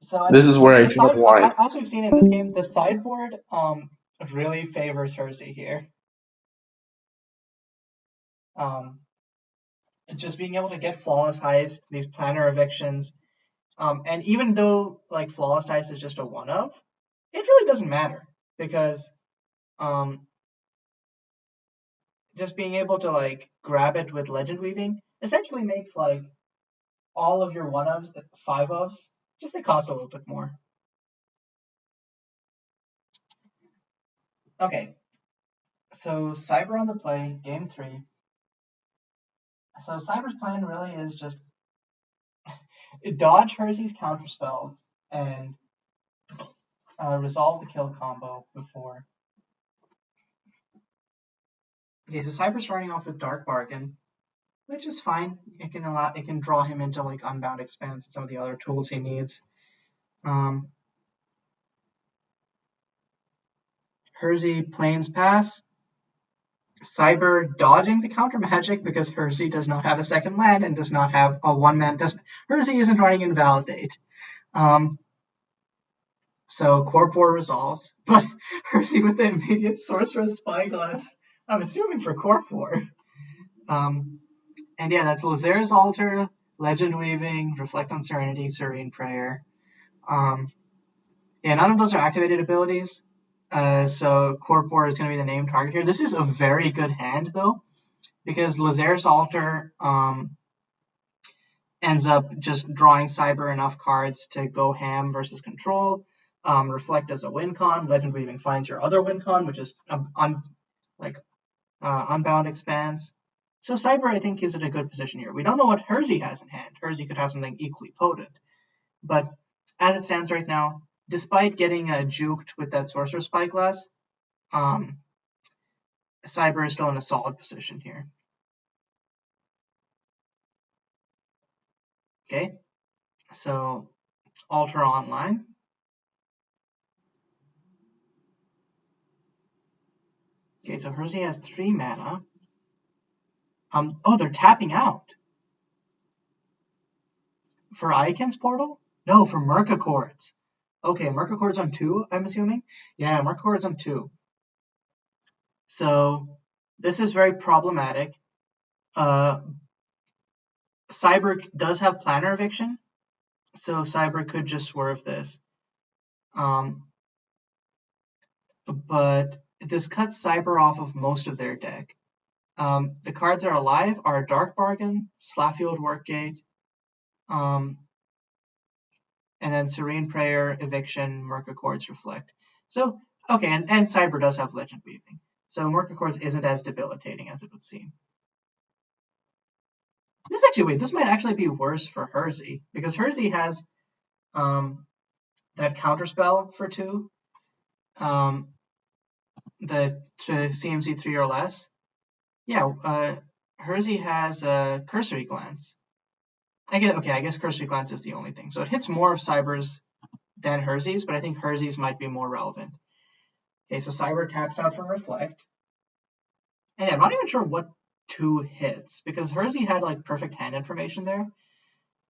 So this is where I draw the line. As we've seen in this game, the sideboard really favors Herzi here. Just being able to get Flawless Heist, these Planner Evictions, and even though Flawless Heist is just a one-of, it really doesn't matter because just being able to grab it with Legend Weaving essentially makes all of your one-ofs, 5-ofs, just to cost a little bit more. Okay, So Cyber on the play, game 3. So Cyber's plan really is just dodge Herzi's counterspells and resolve the kill combo before. Okay, so Cyber's starting off with Dark Bargain, which is fine. It can draw him into like Unbound Expanse and some of the other tools he needs. Herzi Plains Pass. Cyber dodging the counter magic because Herzi does not have a second land and does not have a one-man. Herzi isn't running Invalidate. So Corpor resolves, but Herzi with the immediate Sorcerer's Spyglass, I'm assuming for Corpor. And yeah, that's Lazer's Altar, Legend Weaving, Reflect on Serenity, Serene Prayer. Yeah, none of those are activated abilities. So Corpor is going to be the named target here. This is a very good hand, though, because Lazer's Altar ends up just drawing Cyber enough cards to go ham versus control. Reflect as a win con. Legend Weaving finds your other win con, which is Unbound Expanse. So Cyber, I think, is in a good position here. We don't know what Herzi has in hand. Herzi could have something equally potent. But as it stands right now, despite getting juked with that Sorcerer's Spyglass, Cyber is still in a solid position here. Okay, so Altar online. Okay, so Herzi has 3 mana. Oh, they're tapping out. For Icon's Portal? No, for Mercacord's. Okay, Mercacord's on 2, I'm assuming? Yeah, Mercacord's on 2. So, this is very problematic. Cyber does have Planner Eviction, so Cyber could just swerve this. But this cuts Cyber off of most of their deck. The cards that are alive are Dark Bargain, Slafield Workgate, and then Serene Prayer, Eviction, Mercacord's Reflect. So, okay, and Cyber does have Legend Weaving. So Mercacord's isn't as debilitating as it would seem. This might actually be worse for Herzi, because Herzi has that counterspell for 2, the CMC 3 or less. Yeah, Herzi has a Cursory Glance. I guess Cursory Glance is the only thing. So it hits more of Cyber's than Herzi's, but I think Herzi's might be more relevant. Okay, so Cyber taps out for Reflect. And yeah, I'm not even sure what 2 hits, because Herzi had like perfect hand information there.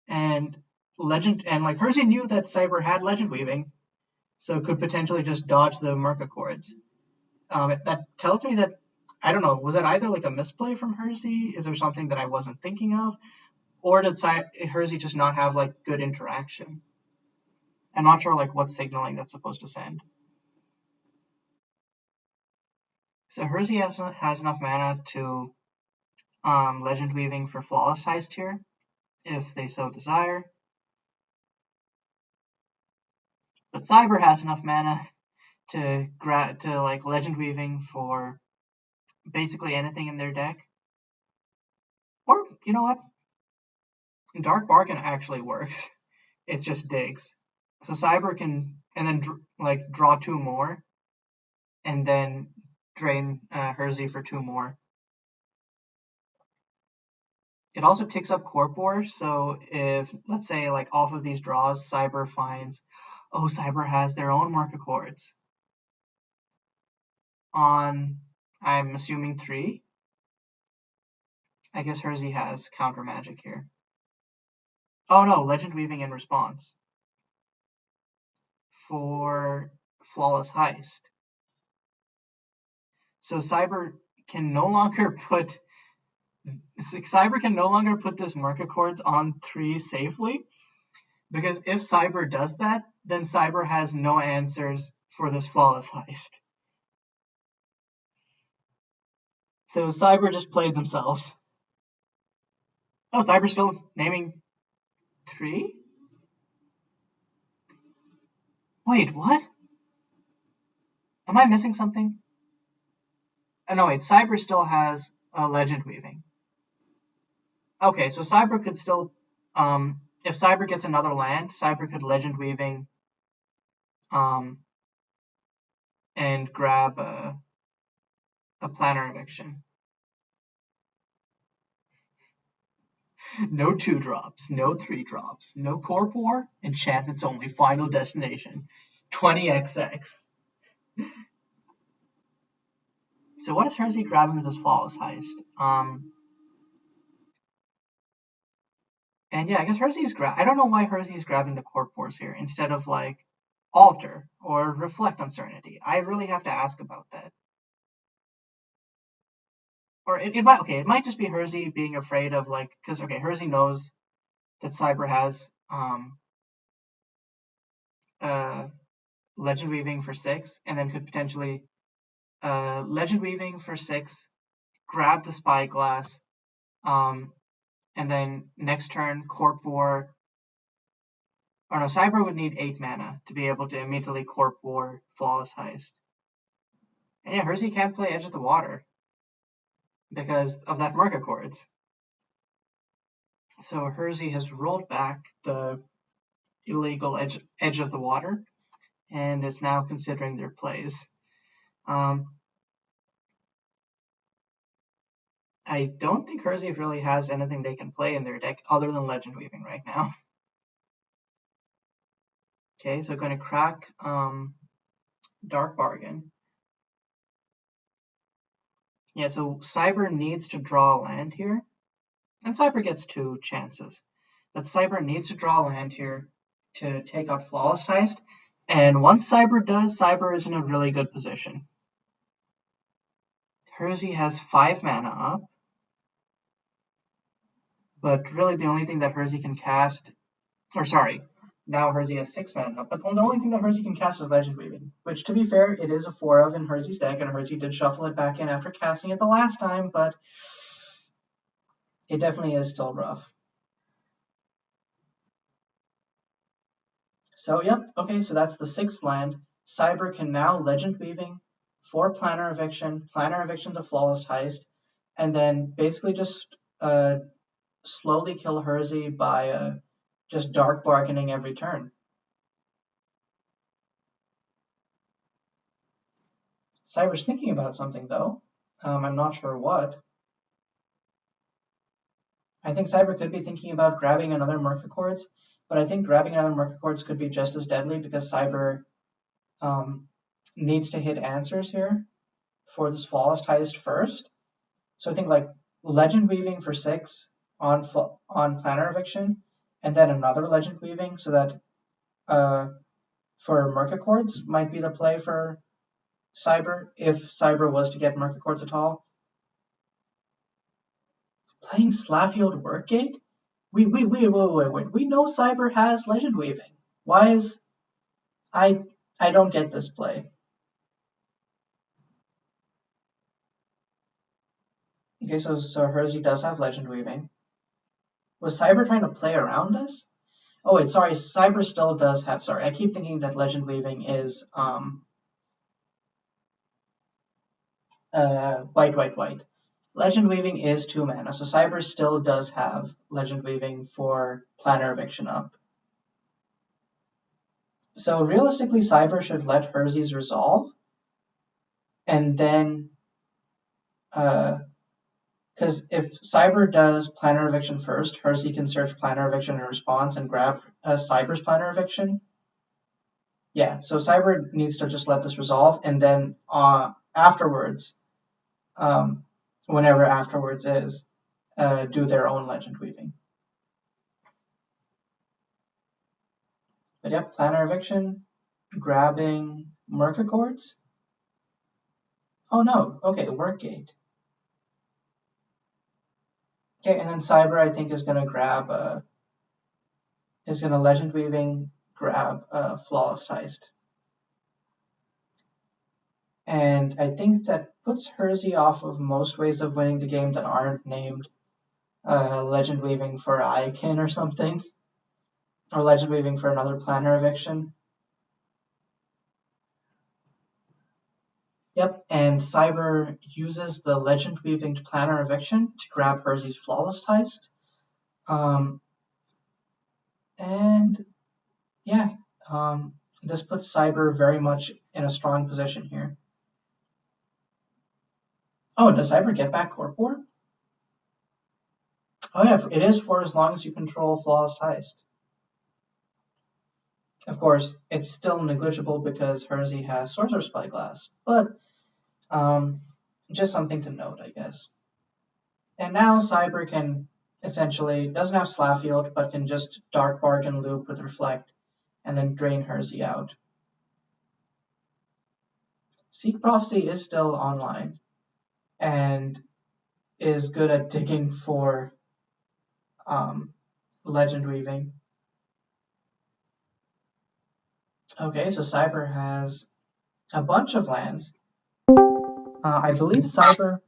And Herzi knew that Cyber had Legend Weaving, so could potentially just dodge the Mercacord's. That tells me that, I don't know, was that either like a misplay from Herzi? Is there something that I wasn't thinking of? Or did Herzi just not have like good interaction? I'm not sure like what signaling that's supposed to send. So Herzi has enough mana to Legend Weaving for Flawless Heist here, if they so desire. But Cyber has enough mana to like Legend Weaving for basically anything in their deck. Or, you know what? Dark Bargain actually works. It just digs. So Cyber can, and then draw 2 more, and then drain Herzi for 2 more. It also ticks up Corpor, so if, let's say, like off of these draws, Cyber finds, oh, Cyber has their own Mercacord's on, I'm assuming 3. I guess Herzi has Counter Magic here. Oh no, Legend Weaving in response for Flawless Heist. So Cyber can no longer put this Mercacord's on 3 safely, because if Cyber does that, then Cyber has no answers for this Flawless Heist. So Cyber just played themselves. Oh, Cyber's still naming 3? Wait, what? Am I missing something? no, wait, Cyber still has Legend Weaving. Okay, so Cyber could still, if Cyber gets another land, Cyber could Legend Weaving, and grab a Planner Eviction. No 2-drops, no 3-drops, no Corp War, Enchantments only, Final Destination, 20XX. So what is Herzi grabbing with this Flawless Heist? And yeah, I guess Herzi is I don't know why Herzi is grabbing the Corp Wars here instead of like Alter or Reflect on Serenity. I really have to ask about that. Or it might just be Herzi being afraid of like, because okay, Herzi knows that Cyber has Legend Weaving for 6, and then could potentially Legend Weaving for 6, grab the Spyglass, and then next turn Corp War. Or no, Cyber would need 8 mana to be able to immediately Corp War Flawless Heist. And yeah, Herzi can't play Edge of the Water because of that Merc Accords. So Herzi has rolled back the illegal edge of the Water and is now considering their plays. I don't think Herzi really has anything they can play in their deck other than Legend Weaving right now. Okay, so going to crack Dark Bargain. Yeah, so Cyber needs to draw a land here. And Cyber gets 2 chances. But Cyber needs to draw a land here to take out Flawless Heist. And once Cyber does, Cyber is in a really good position. Herzi has 5 mana up. But really the only thing that Herzi can cast... now Herzi has 6 mana up. But the only thing that Herzi can cast is Legend Weaving. Which, to be fair, it is a 4 of in Herzi's deck. And Herzi did shuffle it back in after casting it the last time. But it definitely is still rough. So, yep, okay, so that's the 6th land. Cyber can now Legend Weaving for Planner Eviction to Flawless Heist, and then basically just slowly kill Herzi by just Dark Bargaining every turn. Cyber's thinking about something, though. I'm not sure what. I think Cyber could be thinking about grabbing another Merc Accords, but I think grabbing another Merc Accords could be just as deadly because Cyber needs to hit answers here for this Flawless Heist first. So I think like Legend Weaving for 6 on Planner Eviction, and then another Legend Weaving so that for Merc Accords might be the play for Cyber if Cyber was to get Merc Accords at all. Playing Slavield Workgate? Wait. We know Cyber has Legend Weaving. Why is I don't get this play. Okay, so Herzi does have Legend Weaving. Was Cyber trying to play around this? Oh wait, sorry, Cyber still does have, sorry, I keep thinking that Legend Weaving is white. Legend Weaving is 2 mana, so Cyber still does have Legend Weaving for Planner Eviction up. So realistically, Cyber should let Herzi's resolve, and then, because if Cyber does Planner Eviction first, Herzi can search Planner Eviction in response and grab Cyber's Planner Eviction. Yeah, so Cyber needs to just let this resolve, and then afterwards, whenever afterwards is, do their own Legend Weaving. But yep, Planner Eviction, grabbing Merc Accords. Oh no, okay, Workgate. Okay, and then Cyber I think is gonna grab Legend Weaving, grab Flawless Heist. And I think that puts Herzi off of most ways of winning the game that aren't named Legend Weaving for Icon or something, or Legend Weaving for another Planner Eviction. Yep, and Cyber uses the Legend Weaving Planner Eviction to grab Herzi's Flawless Heist. And yeah, this puts Cyber very much in a strong position here. Oh, does Cyber get back Corp War? Oh yeah, it is for as long as you control Flawless Heist. Of course, it's still negligible because Herzi has Sorcerer's Spyglass, but just something to note, I guess. And now Cyber can essentially, doesn't have Slapfield, but can just Dark Bargain loop with Reflect and then drain Herzi out. Seek Prophecy is still online and is good at digging for Legend Weaving. Okay, so Cyber has a bunch of lands. I believe Cyber...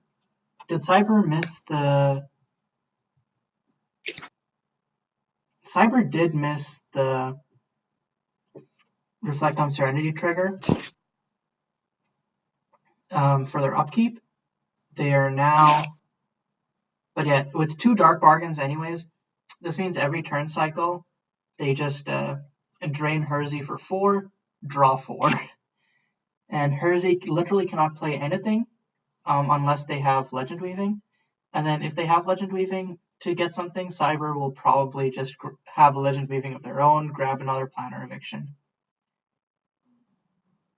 Did Cyber miss the... Cyber did miss the Reflect on Serenity trigger for their upkeep. They are now... But yeah, with 2 Dark Bargains anyways, this means every turn cycle, they just drain Herzi for 4, draw 4. And Herzi literally cannot play anything unless they have Legend Weaving. And then if they have Legend Weaving to get something, Cyber will probably just have a Legend Weaving of their own, grab another Planner Eviction.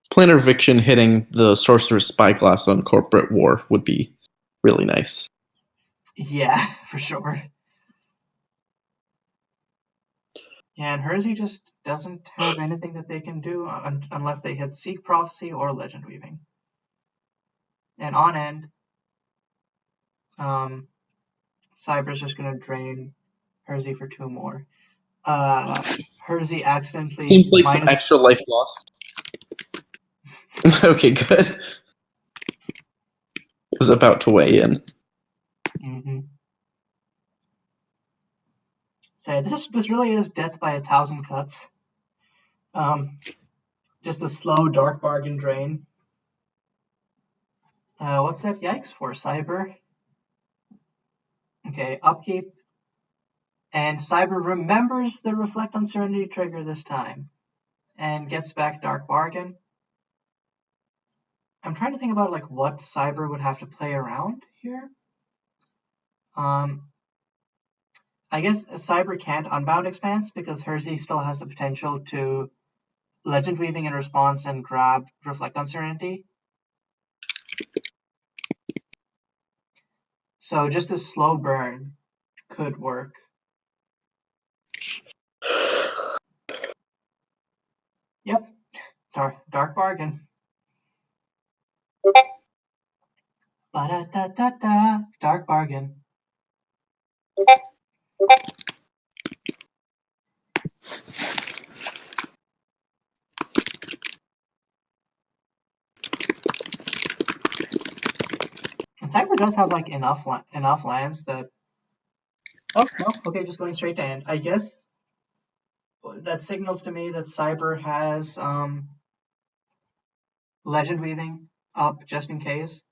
Planner Eviction hitting the Sorcerer's Spyglass on Corporate War would be really nice. Yeah, for sure. Yeah, and Herzi just doesn't have anything that they can do unless they hit Seek Prophecy or Legend Weaving. And on end, Cyber's just going to drain Herzi for 2 more. Herzi accidentally... Seems like some extra life lost. Okay, good. I was about to weigh in. Mm-hmm. So this really is death by 1,000 cuts. Just a slow Dark Bargain drain. What's that yikes for, Cyber? Okay, upkeep. And Cyber remembers the Reflect on Serenity trigger this time. And gets back Dark Bargain. I'm trying to think about like what Cyber would have to play around here. I guess Cyber can't Unbound Expanse because Herzi still has the potential to Legend Weaving in response and grab Reflect on Serenity. So just a slow burn could work. Yep, Dark Bargain. Ba-da-da-da-da, Dark Bargain. And Cyber does have like enough lands that... Oh, no, okay, just going straight to end. I guess that signals to me that Cyber has Legend Weaving up just in case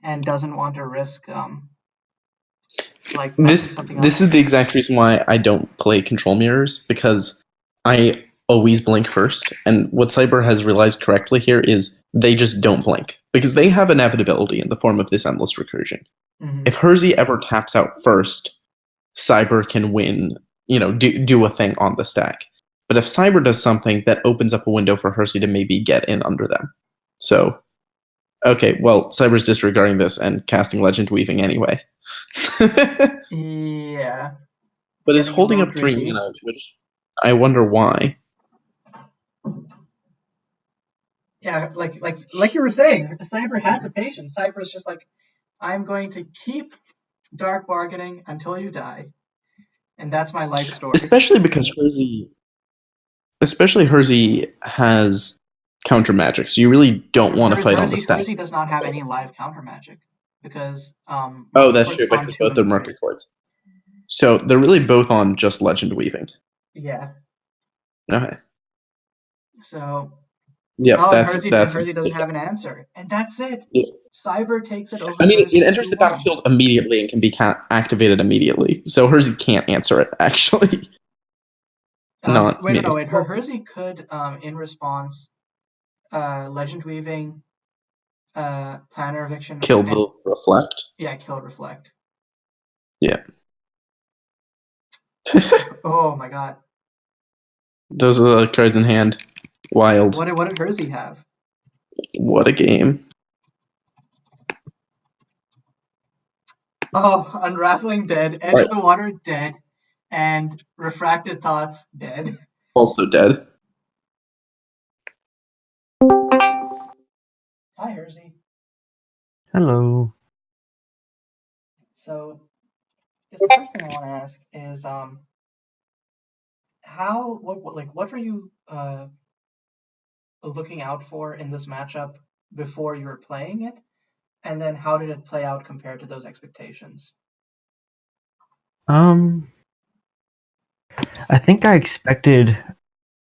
and doesn't want to risk like something else. This is the exact reason why I don't play Control Mirrors, because I always blink first, and what Cyber has realized correctly here is they just don't blink because they have inevitability in the form of this endless recursion. Mm-hmm. If Herzi ever taps out first, Cyber can win, do a thing on the stack. But if Cyber does something, that opens up a window for Herzi to maybe get in under them. So, okay, well, Cyber's disregarding this and casting Legend Weaving anyway. Yeah. But it's holding up 3 mana, which I wonder why. Yeah, like you were saying, Cyber had the patience. Cyber's just like, I'm going to keep Dark Bargaining until you die. And that's my life story. Especially because Herzi has counter magic, so you really don't want to fight on the stack. Herzi does not have any live counter magic because oh, that's true, because both are Market Chords. So they're really both on just Legend Weaving. Yeah. Okay. So Yep, Oh, and that's Herzy doesn't have an answer, and that's it. Yeah. Cyber takes it over. I mean, Herzy it enters the 2-1. battlefield immediately and can be activated immediately. So Herzy can't answer it, actually. Not wait, me. no, wait. Herzy could, in response, Legend Weaving, Planner Eviction, Kill the Reflect. Yeah, kill Reflect. Yeah. Oh my god. Those are the cards in hand. Wild. What did Herzy have? What a game. Oh, Unraveling dead, Edge of the Water dead, and Refracted Thoughts dead. Also dead. Hi, Herzy. Hello. So, the first thing I want to ask is, what were you looking out for in this matchup before you were playing it, and then how did it play out compared to those expectations? I think I expected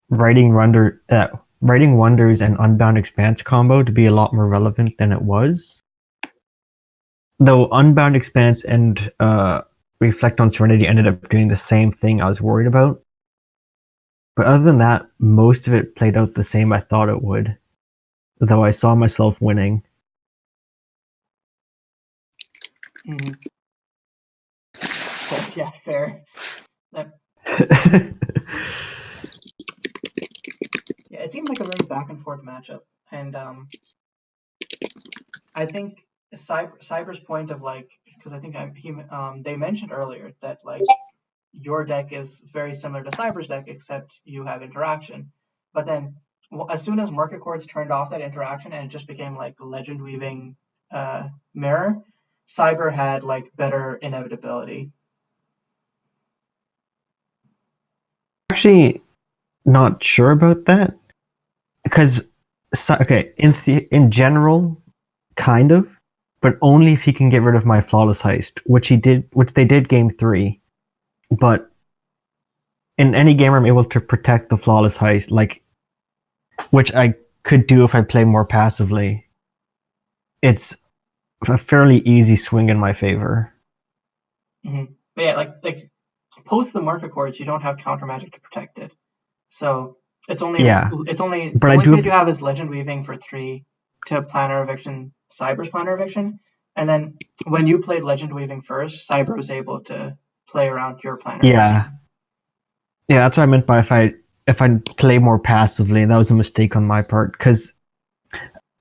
Writing Wonders and Unbound Expanse combo to be a lot more relevant than it was. Though Unbound Expanse and Reflect on Serenity ended up doing the same thing I was worried about. But other than that, most of it played out the same I thought it would. Though I saw myself winning. Mm-hmm. Yeah, fair. Yeah, it seemed like a very back and forth matchup, and I think Cyber's point of because I think they mentioned earlier that your deck is very similar to Cyber's deck except you have interaction, but then as soon as Market Chords turned off that interaction and it just became like Legend Weaving Mirror, Cyber had better inevitability. Actually not sure about that, because in general, kind of, but only if he can get rid of my Flawless Heist, which they did game 3. But in any game where I'm able to protect the Flawless Heist, which I could do if I play more passively, it's a fairly easy swing in my favor. Mm-hmm. But yeah, post the Market Chords, you don't have counter magic to protect it, so the only thing you have is Legend Weaving for 3 to Planner Eviction, Cyber's Planner Eviction, and then when you played Legend Weaving first, Cyber was able to play around your Planner Eviction. Yeah, that's what I meant by if I play more passively. That was a mistake on my part, because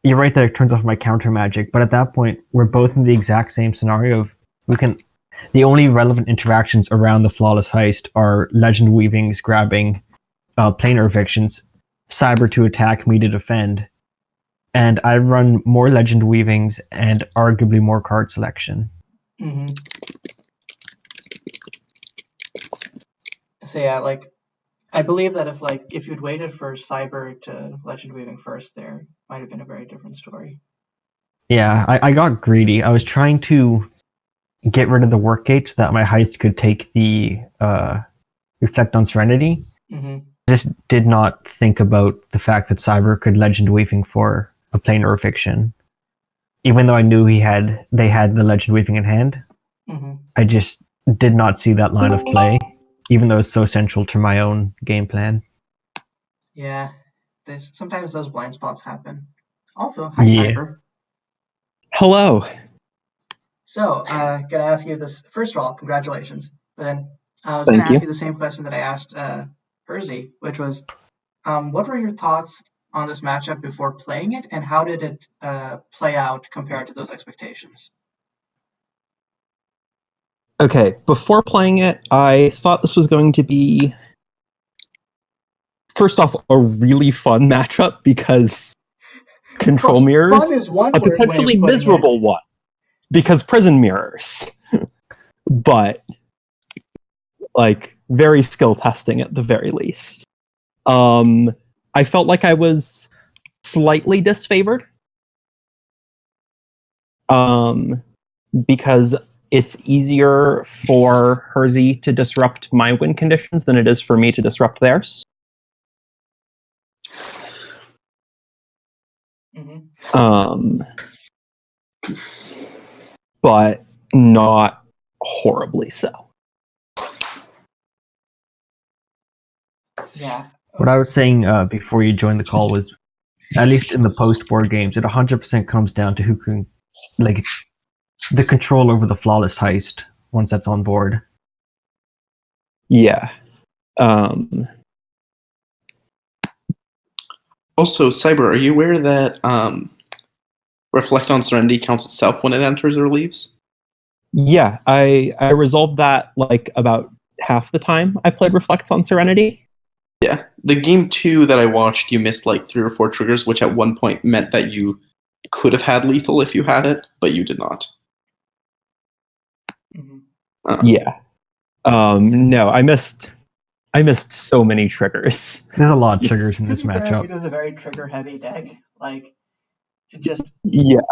you're right that it turns off my counter magic, but at that point we're both in the exact same scenario of the only relevant interactions around the Flawless Heist are Legend Weavings grabbing Planar Evictions, Cyber to attack, me to defend, and I run more Legend Weavings and arguably more card selection. Mm-hmm. So yeah, I believe that if you'd waited for Cyber to Legend Weaving first, there might have been a very different story. Yeah, I got greedy. I was trying to get rid of the work gate so that my heist could take the Reflect on Serenity. Mm-hmm. Just did not think about the fact that Cyber could Legend Weaving for a Planar Eviction. Even though I knew they had the Legend Weaving in hand, mm-hmm. I just did not see that line of play, even though it's so central to my own game plan. Yeah, sometimes those blind spots happen. Also, hi Cyber. Hello. So, gonna ask you this. First of all, congratulations. But then I was gonna ask you the same question that I asked Herzy, which was, what were your thoughts on this matchup before playing it, and how did it play out compared to those expectations? Okay, before playing it, I thought this was going to be, first off, a really fun matchup because control mirrors, fun is one a potentially miserable one because prison mirrors, but very skill testing at the very least. I felt like I was slightly disfavored because it's easier for Herzy to disrupt my win conditions than it is for me to disrupt theirs. Mm-hmm. But not horribly so. Yeah. What I was saying before you joined the call was, at least in the post-board games, it 100% comes down to who can, like, the control over the flawless heist once that's on board. Yeah. Also, Cyber, are you aware that Reflect on Serenity counts itself when it enters or leaves? Yeah, I resolved that like about half the time I played Reflects on Serenity. Yeah. The game 2 that I watched, you missed like 3 or 4 triggers, which at one point meant that you could have had lethal if you had it, but you did not. Mm-hmm. Yeah. No, I missed so many triggers. There's a lot of triggers in this matchup. It was a very trigger-heavy deck. Like, it just Yeah.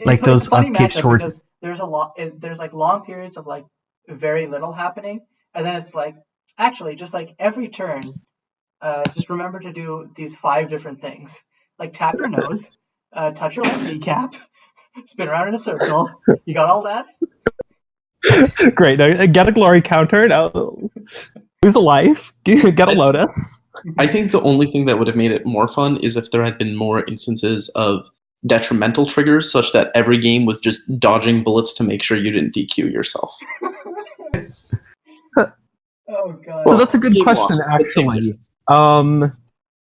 Like those funny upkeep matchup swords. because there's a lot. There's like long periods of like very little happening, and then it's like actually just like every turn, just remember to do these 5 different things. Like tap your nose, touch your left kneecap, spin around in a circle. You got all that? Great. Now, get a glory counter. Now, lose a life. Get a lotus. I think the only thing that would have made it more fun is if there had been more instances of detrimental triggers, such that every game was just dodging bullets to make sure you didn't DQ yourself. Oh god. So that's a good question, actually.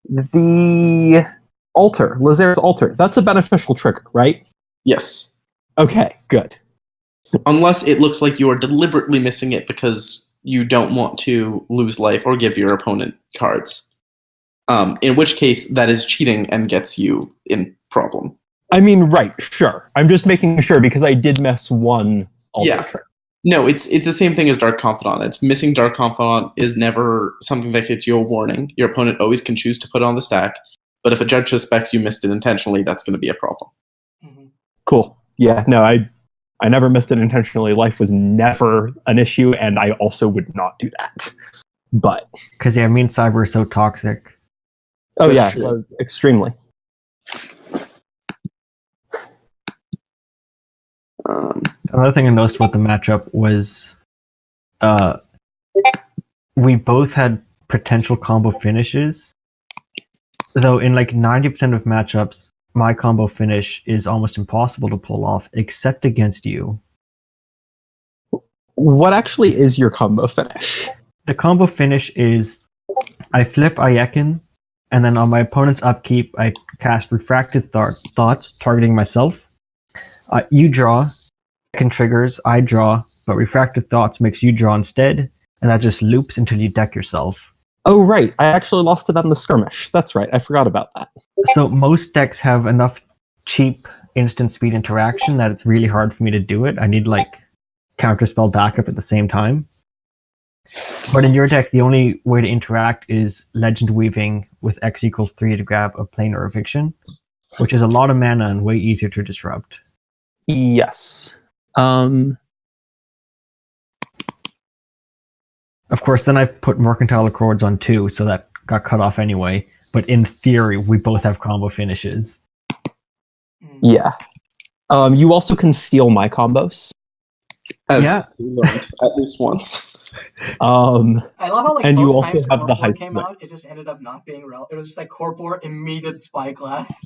The altar, Lazer's altar, that's a beneficial trigger, right? Yes. Okay, good. Unless it looks like you are deliberately missing it because you don't want to lose life or give your opponent cards. In which case, that is cheating and gets you in problem. I mean, right, sure. I'm just making sure because I did miss one altar trick. No, it's the same thing as Dark Confidant. It's missing Dark Confidant is never something that gets you a warning. Your opponent always can choose to put it on the stack, but if a judge suspects you missed it intentionally, that's going to be a problem. Mm-hmm. Cool. Yeah, no, I never missed it intentionally. Life was never an issue, and I also would not do that. But because me and Cyber are so toxic. Oh yeah, extremely. Another thing I noticed about the matchup was we both had potential combo finishes. Though in like 90% of matchups, my combo finish is almost impossible to pull off, except against you. What actually is your combo finish? The combo finish is I flip Ayekin, and then on my opponent's upkeep, I cast Refracted Thoughts, targeting myself. You draw. Ayekin triggers, I draw, but Refracted Thoughts makes you draw instead, and that just loops until you deck yourself. Oh, right. I actually lost to that in the skirmish. That's right. I forgot about that. So most decks have enough cheap instant speed interaction that it's really hard for me to do it. I need like counterspell backup at the same time. But in your deck, the only way to interact is Legend Weaving with X equals 3 to grab a Planar Eviction, which is a lot of mana and way easier to disrupt. Yes. Of course, then I put Mercantile Accords on 2, so that got cut off anyway. But in theory, we both have combo finishes. Yeah. You also can steal my combos. As you learned at least once. I love how like and both you also times have the Corpor heist came out, it just ended up not being relevant. It was just like Corpor immediate Spyglass.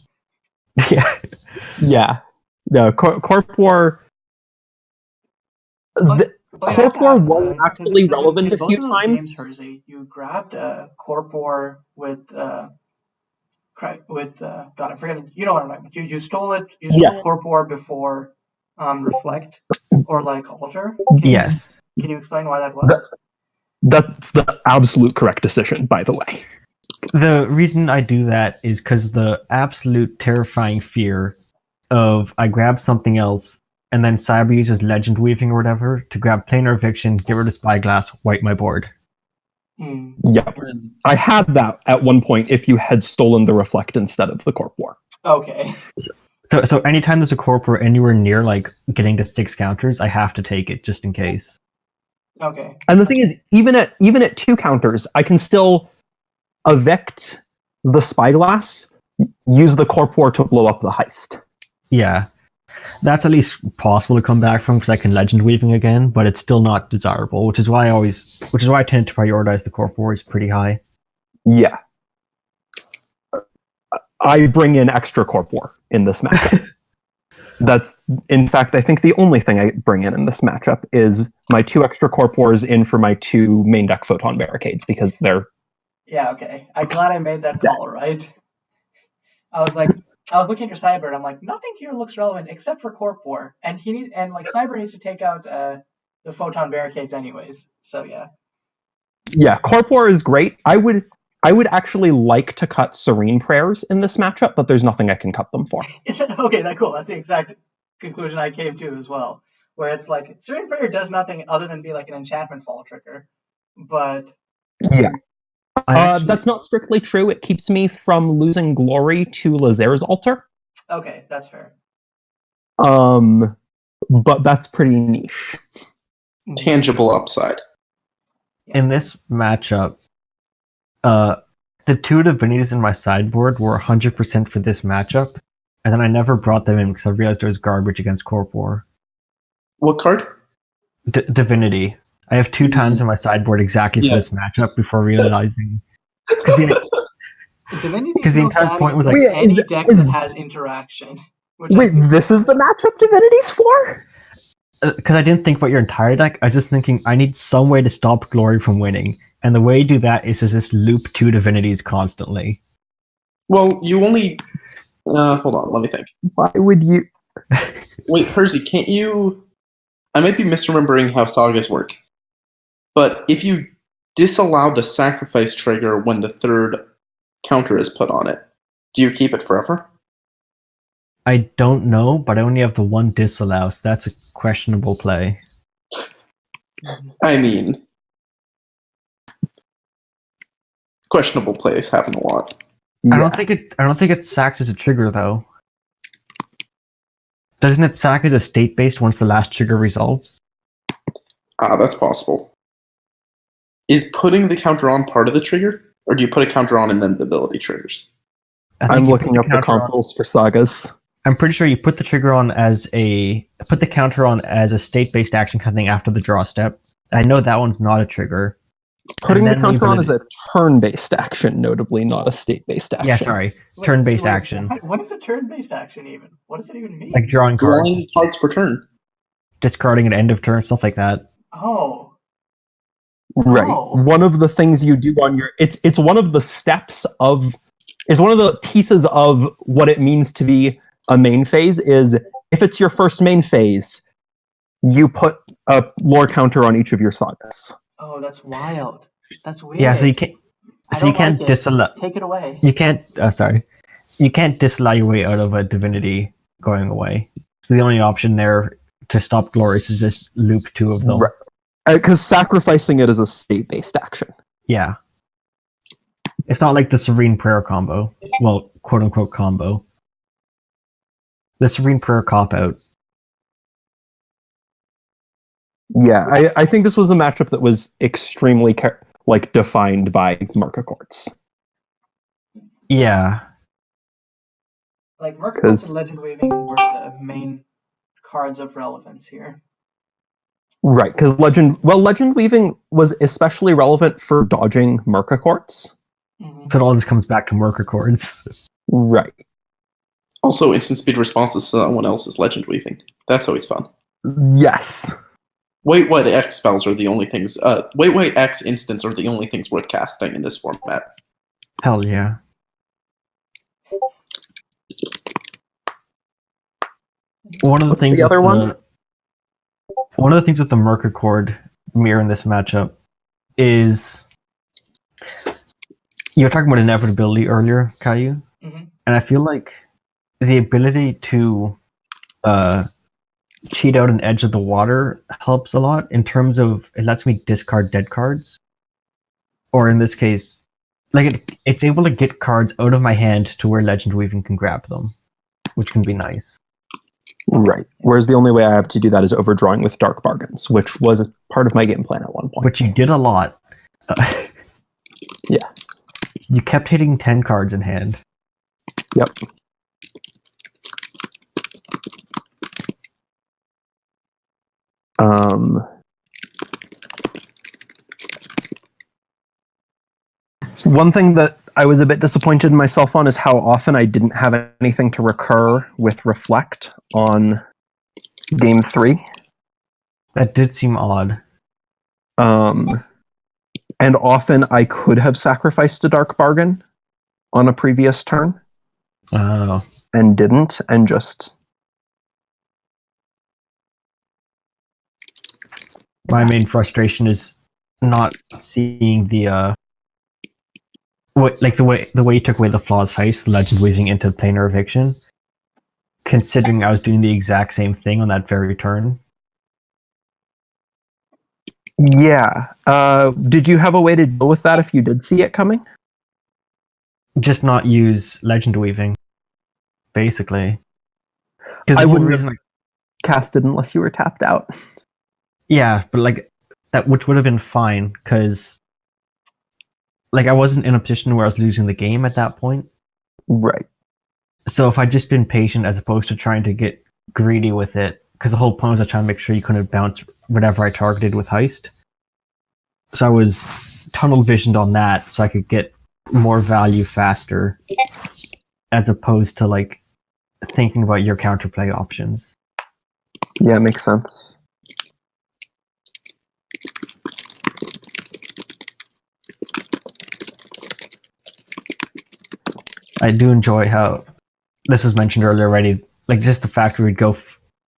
Yeah. Yeah. No, Corpor. Corpor was actually relevant a few times. Games, Herzi, you grabbed Corpor with God, I'm forgetting. You know what I'm talking about. You stole it. You stole Corpor before Reflect or like Alter. Yes. Can you explain why that was? That's the absolute correct decision, by the way. The reason I do that is because the absolute terrifying fear of I grab something else and then Cyber uses Legend Weaving or whatever to grab Planar Eviction, get rid of Spyglass, wipe my board. Yep. I had that at one point if you had stolen the Reflect instead of the Corpor. Okay. So anytime there's a Corpor anywhere near like getting to 6 counters, I have to take it just in case. Okay. And the thing is, even at 2 counters, I can still evict the Spyglass, use the Corpor to blow up the heist. Yeah. That's at least possible to come back from because I can Legend Weaving again, but it's still not desirable, which is why I tend to prioritize the Corpors pretty high. Yeah. I bring in extra Corpor in this matchup. That's, in fact, I think the only thing I bring in this matchup is my 2 extra Corpors in for my 2 main deck Photon Barricades, because they're... Yeah, okay. I'm glad I made that call, right? I was looking at your Cyber, I'm like, nothing here looks relevant except for Corpor. And Cyber needs to take out the Photon Barricades anyways. So yeah. Yeah, Corpor is great. I would actually like to cut Serene Prayers in this matchup, but there's nothing I can cut them for. Okay, that's cool. That's the exact conclusion I came to as well. Where it's like, Serene Prayer does nothing other than be like an enchantment fall trigger. But... Yeah. That's not strictly true. It keeps me from losing glory to Lazer's Altar. Okay, that's fair. But that's pretty niche. Tangible upside. In this matchup, the 2 divinities in my sideboard were 100% for this matchup, and then I never brought them in because I realized it was garbage against Corpor. What card? Divinity. I have 2 times in my sideboard exactly for this matchup before realizing. Because the entire point was like any deck that has interaction. Wait, this is the matchup Divinity's for? Because I didn't think about your entire deck. I was just thinking I need some way to stop Glory from winning, and the way you do that is to just loop 2 divinities constantly. Well, you only. Hold on, let me think. Why would you? Wait, Herzi, can't you? I might be misremembering how sagas work, but if you disallow the sacrifice trigger when the 3rd counter is put on it, do you keep it forever? I don't know, but I only have the 1 disallow, so that's a questionable play. I mean, questionable plays happen a lot. Yeah. I don't think it sacks as a trigger though. Doesn't it sack as a state based once the last trigger resolves? That's possible. Is putting the counter on part of the trigger, or do you put a counter on and then the ability triggers? I'm looking up the controls for sagas. I'm pretty sure you put the trigger on put the counter on as a state-based action coming after the draw step. I know that one's not a trigger. Putting the counter on is a turn-based action, notably not a state-based action. Yeah, sorry, turn-based action. What is a turn-based action even? What does it even mean? Like drawing cards. Drawing cards for turn. Discarding at end of turn, stuff like that. Oh. Right. Oh. One of the things you do on your it's one of the steps of is one of the pieces of what it means to be a main phase is if it's your first main phase, you put a lore counter on each of your sagas. Oh, that's wild. That's weird. Yeah, so you can't disallow. Take it away. You can't. You can't disallow your way out of a divinity going away. So the only option there to stop glories is just loop 2 of them. Right. Because sacrificing it is a state-based action. Yeah. It's not like the Serene Prayer combo. Well, quote-unquote combo. The Serene Prayer cop-out. Yeah, I think this was a matchup that was extremely defined by Merca Courts. Yeah. Like Merca Courts and Legend Weaving were the main cards of relevance here. Right, because Legend Weaving was especially relevant for dodging Merca Courts. Mm-hmm. So it all just comes back to Merca Courts. Right. Also, instant speed responses to someone else's Legend Weaving. That's always fun. Yes. White X spells are the only things. White X instants are the only things worth casting in this format. Hell yeah. One of the things with the Merca Chord mirror in this matchup is you were talking about inevitability earlier, Caillou, and I feel like the ability to cheat out an edge of the water helps a lot in terms of it lets me discard dead cards, or in this case, like it's able to get cards out of my hand to where Legend Weaving can grab them, which can be nice. Right. Whereas the only way I have to do that is overdrawing with Dark Bargains, which was part of my game plan at one point. Which you did a lot. Yeah. You kept hitting 10 cards in hand. Yep. One thing that I was a bit disappointed in myself on is how often I didn't have anything to recur with Reflect on game 3. That did seem odd. And often I could have sacrificed a Dark Bargain on a previous turn. Oh. And didn't, and just... My main frustration is not seeing the the way you took away the Flaw's Heist, Legend Weaving into Planar Eviction, considering I was doing the exact same thing on that very turn. Yeah. Did you have a way to deal with that if you did see it coming? Just not use Legend Weaving, basically. I wouldn't have cast it unless you were tapped out. Yeah, but like that, which would have been fine, because like I wasn't in a position where I was losing the game at that point. Right. So if I'd just been patient as opposed to trying to get greedy with it, because the whole point was to try and make sure you couldn't bounce whatever I targeted with Heist. So I was tunnel visioned on that so I could get more value faster, as opposed to like thinking about your counterplay options. Yeah, makes sense. I do enjoy how this was mentioned earlier already. Like just the fact we would go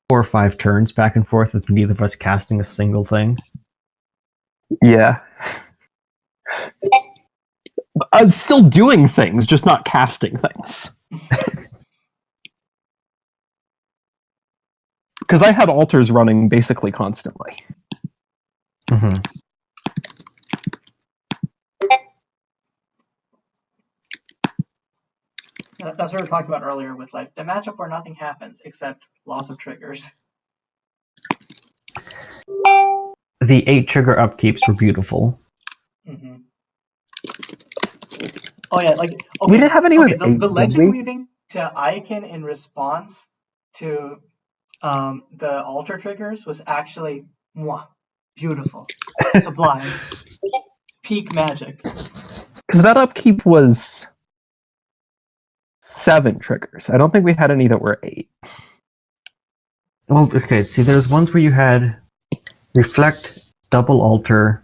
4 or 5 turns back and forth with neither of us casting a single thing. Yeah. I'm still doing things, just not casting things. Because I had altars running basically constantly. Mm-hmm. That's what we were talking about earlier with like the matchup where nothing happens except lots of triggers. The 8 trigger upkeeps were beautiful. Mm-hmm. Oh yeah, like okay, we didn't have any with the Legend Weaving to Icon in response to the altar triggers was actually beautiful, sublime, peak magic. Because that upkeep was 7 triggers. I don't think we had any that were 8. Well, okay. See, there's ones where you had Reflect, Double Altar,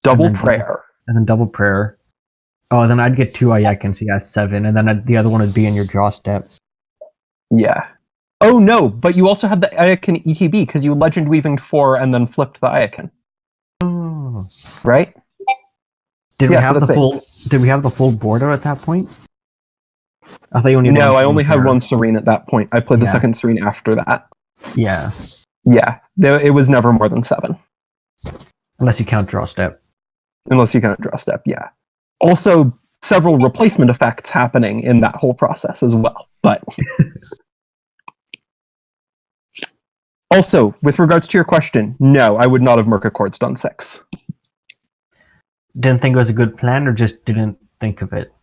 Double Prayer, and then Double Prayer. Oh, then I'd get 2 Icons, so yeah, 7, and then the other one would be in your draw step. Yeah. Oh no, but you also had the Icon ETB because you Legend Weaving 4 and then flipped the Icon. Oh. Right? Did we have the full border at that point? I thought you only I only had one Serene at that point. I played the second Serene after that. Yeah. Yeah. It was never more than 7. Unless you count draw step. Yeah. Also, several replacement effects happening in that whole process as well. But also, with regards to your question, no, I would not have Merc Accords done 6. Didn't think it was a good plan, or just didn't think of it?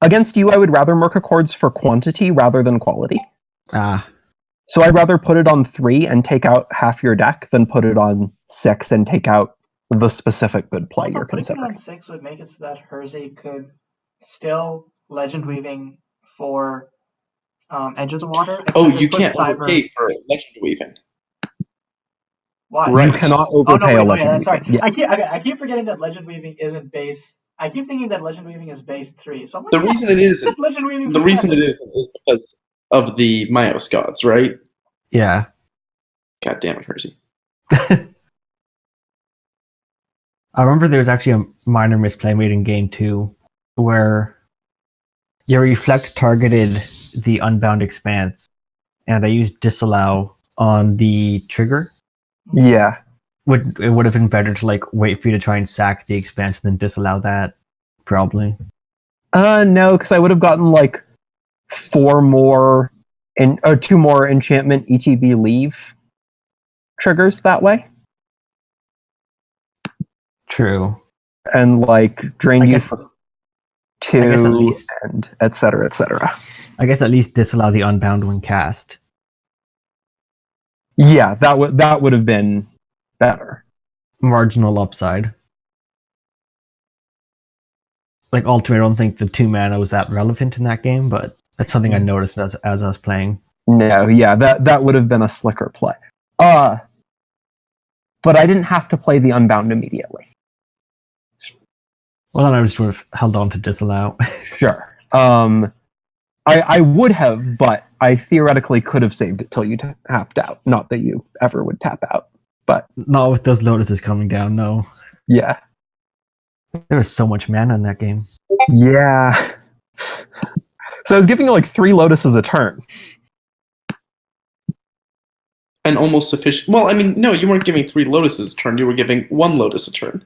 Against you, I would rather Merc Accords for quantity rather than quality. Ah. So I'd rather put it on 3 and take out half your deck than put it on 6 and take out the specific good play also, you're considering. Putting it on 6 would make it so that Herzi could still Legend Weaving for Edge of the Water. Oh, you can't overpay for Legend Weaving. Why? Right. You cannot overpay a Legend Weaving. Sorry. Yeah. I keep forgetting that Legend Weaving isn't base. I keep thinking that Legend Weaving is base 3. So I'm like, the reason it is Legend Weaving. The reason it is because of the Myos gods, right? Yeah. God damn it, Herzi. I remember there was actually a minor misplay made in game 2 where your Reflect targeted the Unbound Expanse and I used Disallow on the trigger. Yeah. It would have been better to like wait for you to try and sack the Expanse and then disallow that, probably. No, because I would have gotten like 4 more or 2 more enchantment ETB leave triggers that way. True. and like drain I you guess- for I guess at 2, least- and etc. etc. I guess at least disallow the unbound when cast. Yeah, that would have been better. Marginal upside. Like ultimately, I don't think the 2 mana was that relevant in that game, but that's something I noticed as I was playing. No, yeah, that would have been a slicker play. But I didn't have to play the unbound immediately. Well, then I just would have held on to disallow. Sure. I would have, but I theoretically could have saved it till you tapped out. Not that you ever would tap out, but Not with those lotuses coming down, no. yeah. There was so much mana in that game. Yeah. So I was giving you like 3 lotuses a turn. And almost sufficient. Well, I mean, no, you weren't giving 3 lotuses a turn. You were giving 1 lotus a turn.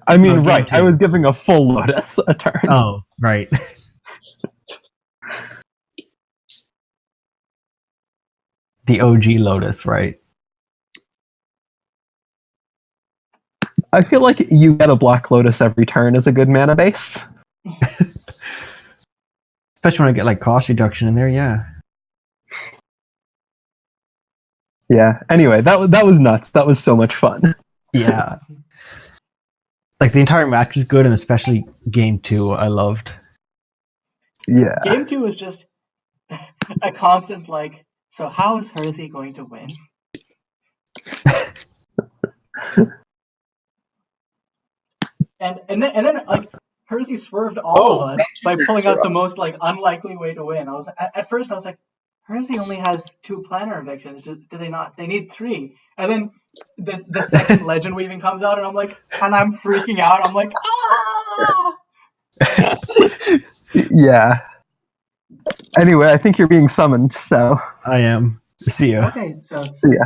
I mean, No, right. game I two. was giving a full lotus a turn. Oh, right. The OG lotus, right? I feel like you get a black lotus every turn as a good mana base. Especially when I get like cost reduction in there, yeah. Yeah. Anyway, that was nuts. That was so much fun. Yeah. Like the entire match was good, and especially game 2, I loved. Yeah. Game 2 was just a constant like, so how is Herzi going to win? and then like Herzi swerved all of us by pulling out the most like unlikely way to win. I was at first I was like, Herzi only has 2 planner evictions. Do they not? They need 3. And then the second legend weaving comes out, and I'm like, and I'm freaking out. I'm like, ah! Yeah. Anyway, I think you're being summoned, so I am. See ya. Okay, so see ya.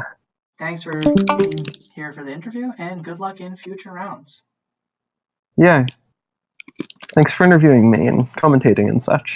thanks for being here for the interview, and good luck in future rounds. Yeah. Thanks for interviewing me and commentating and such.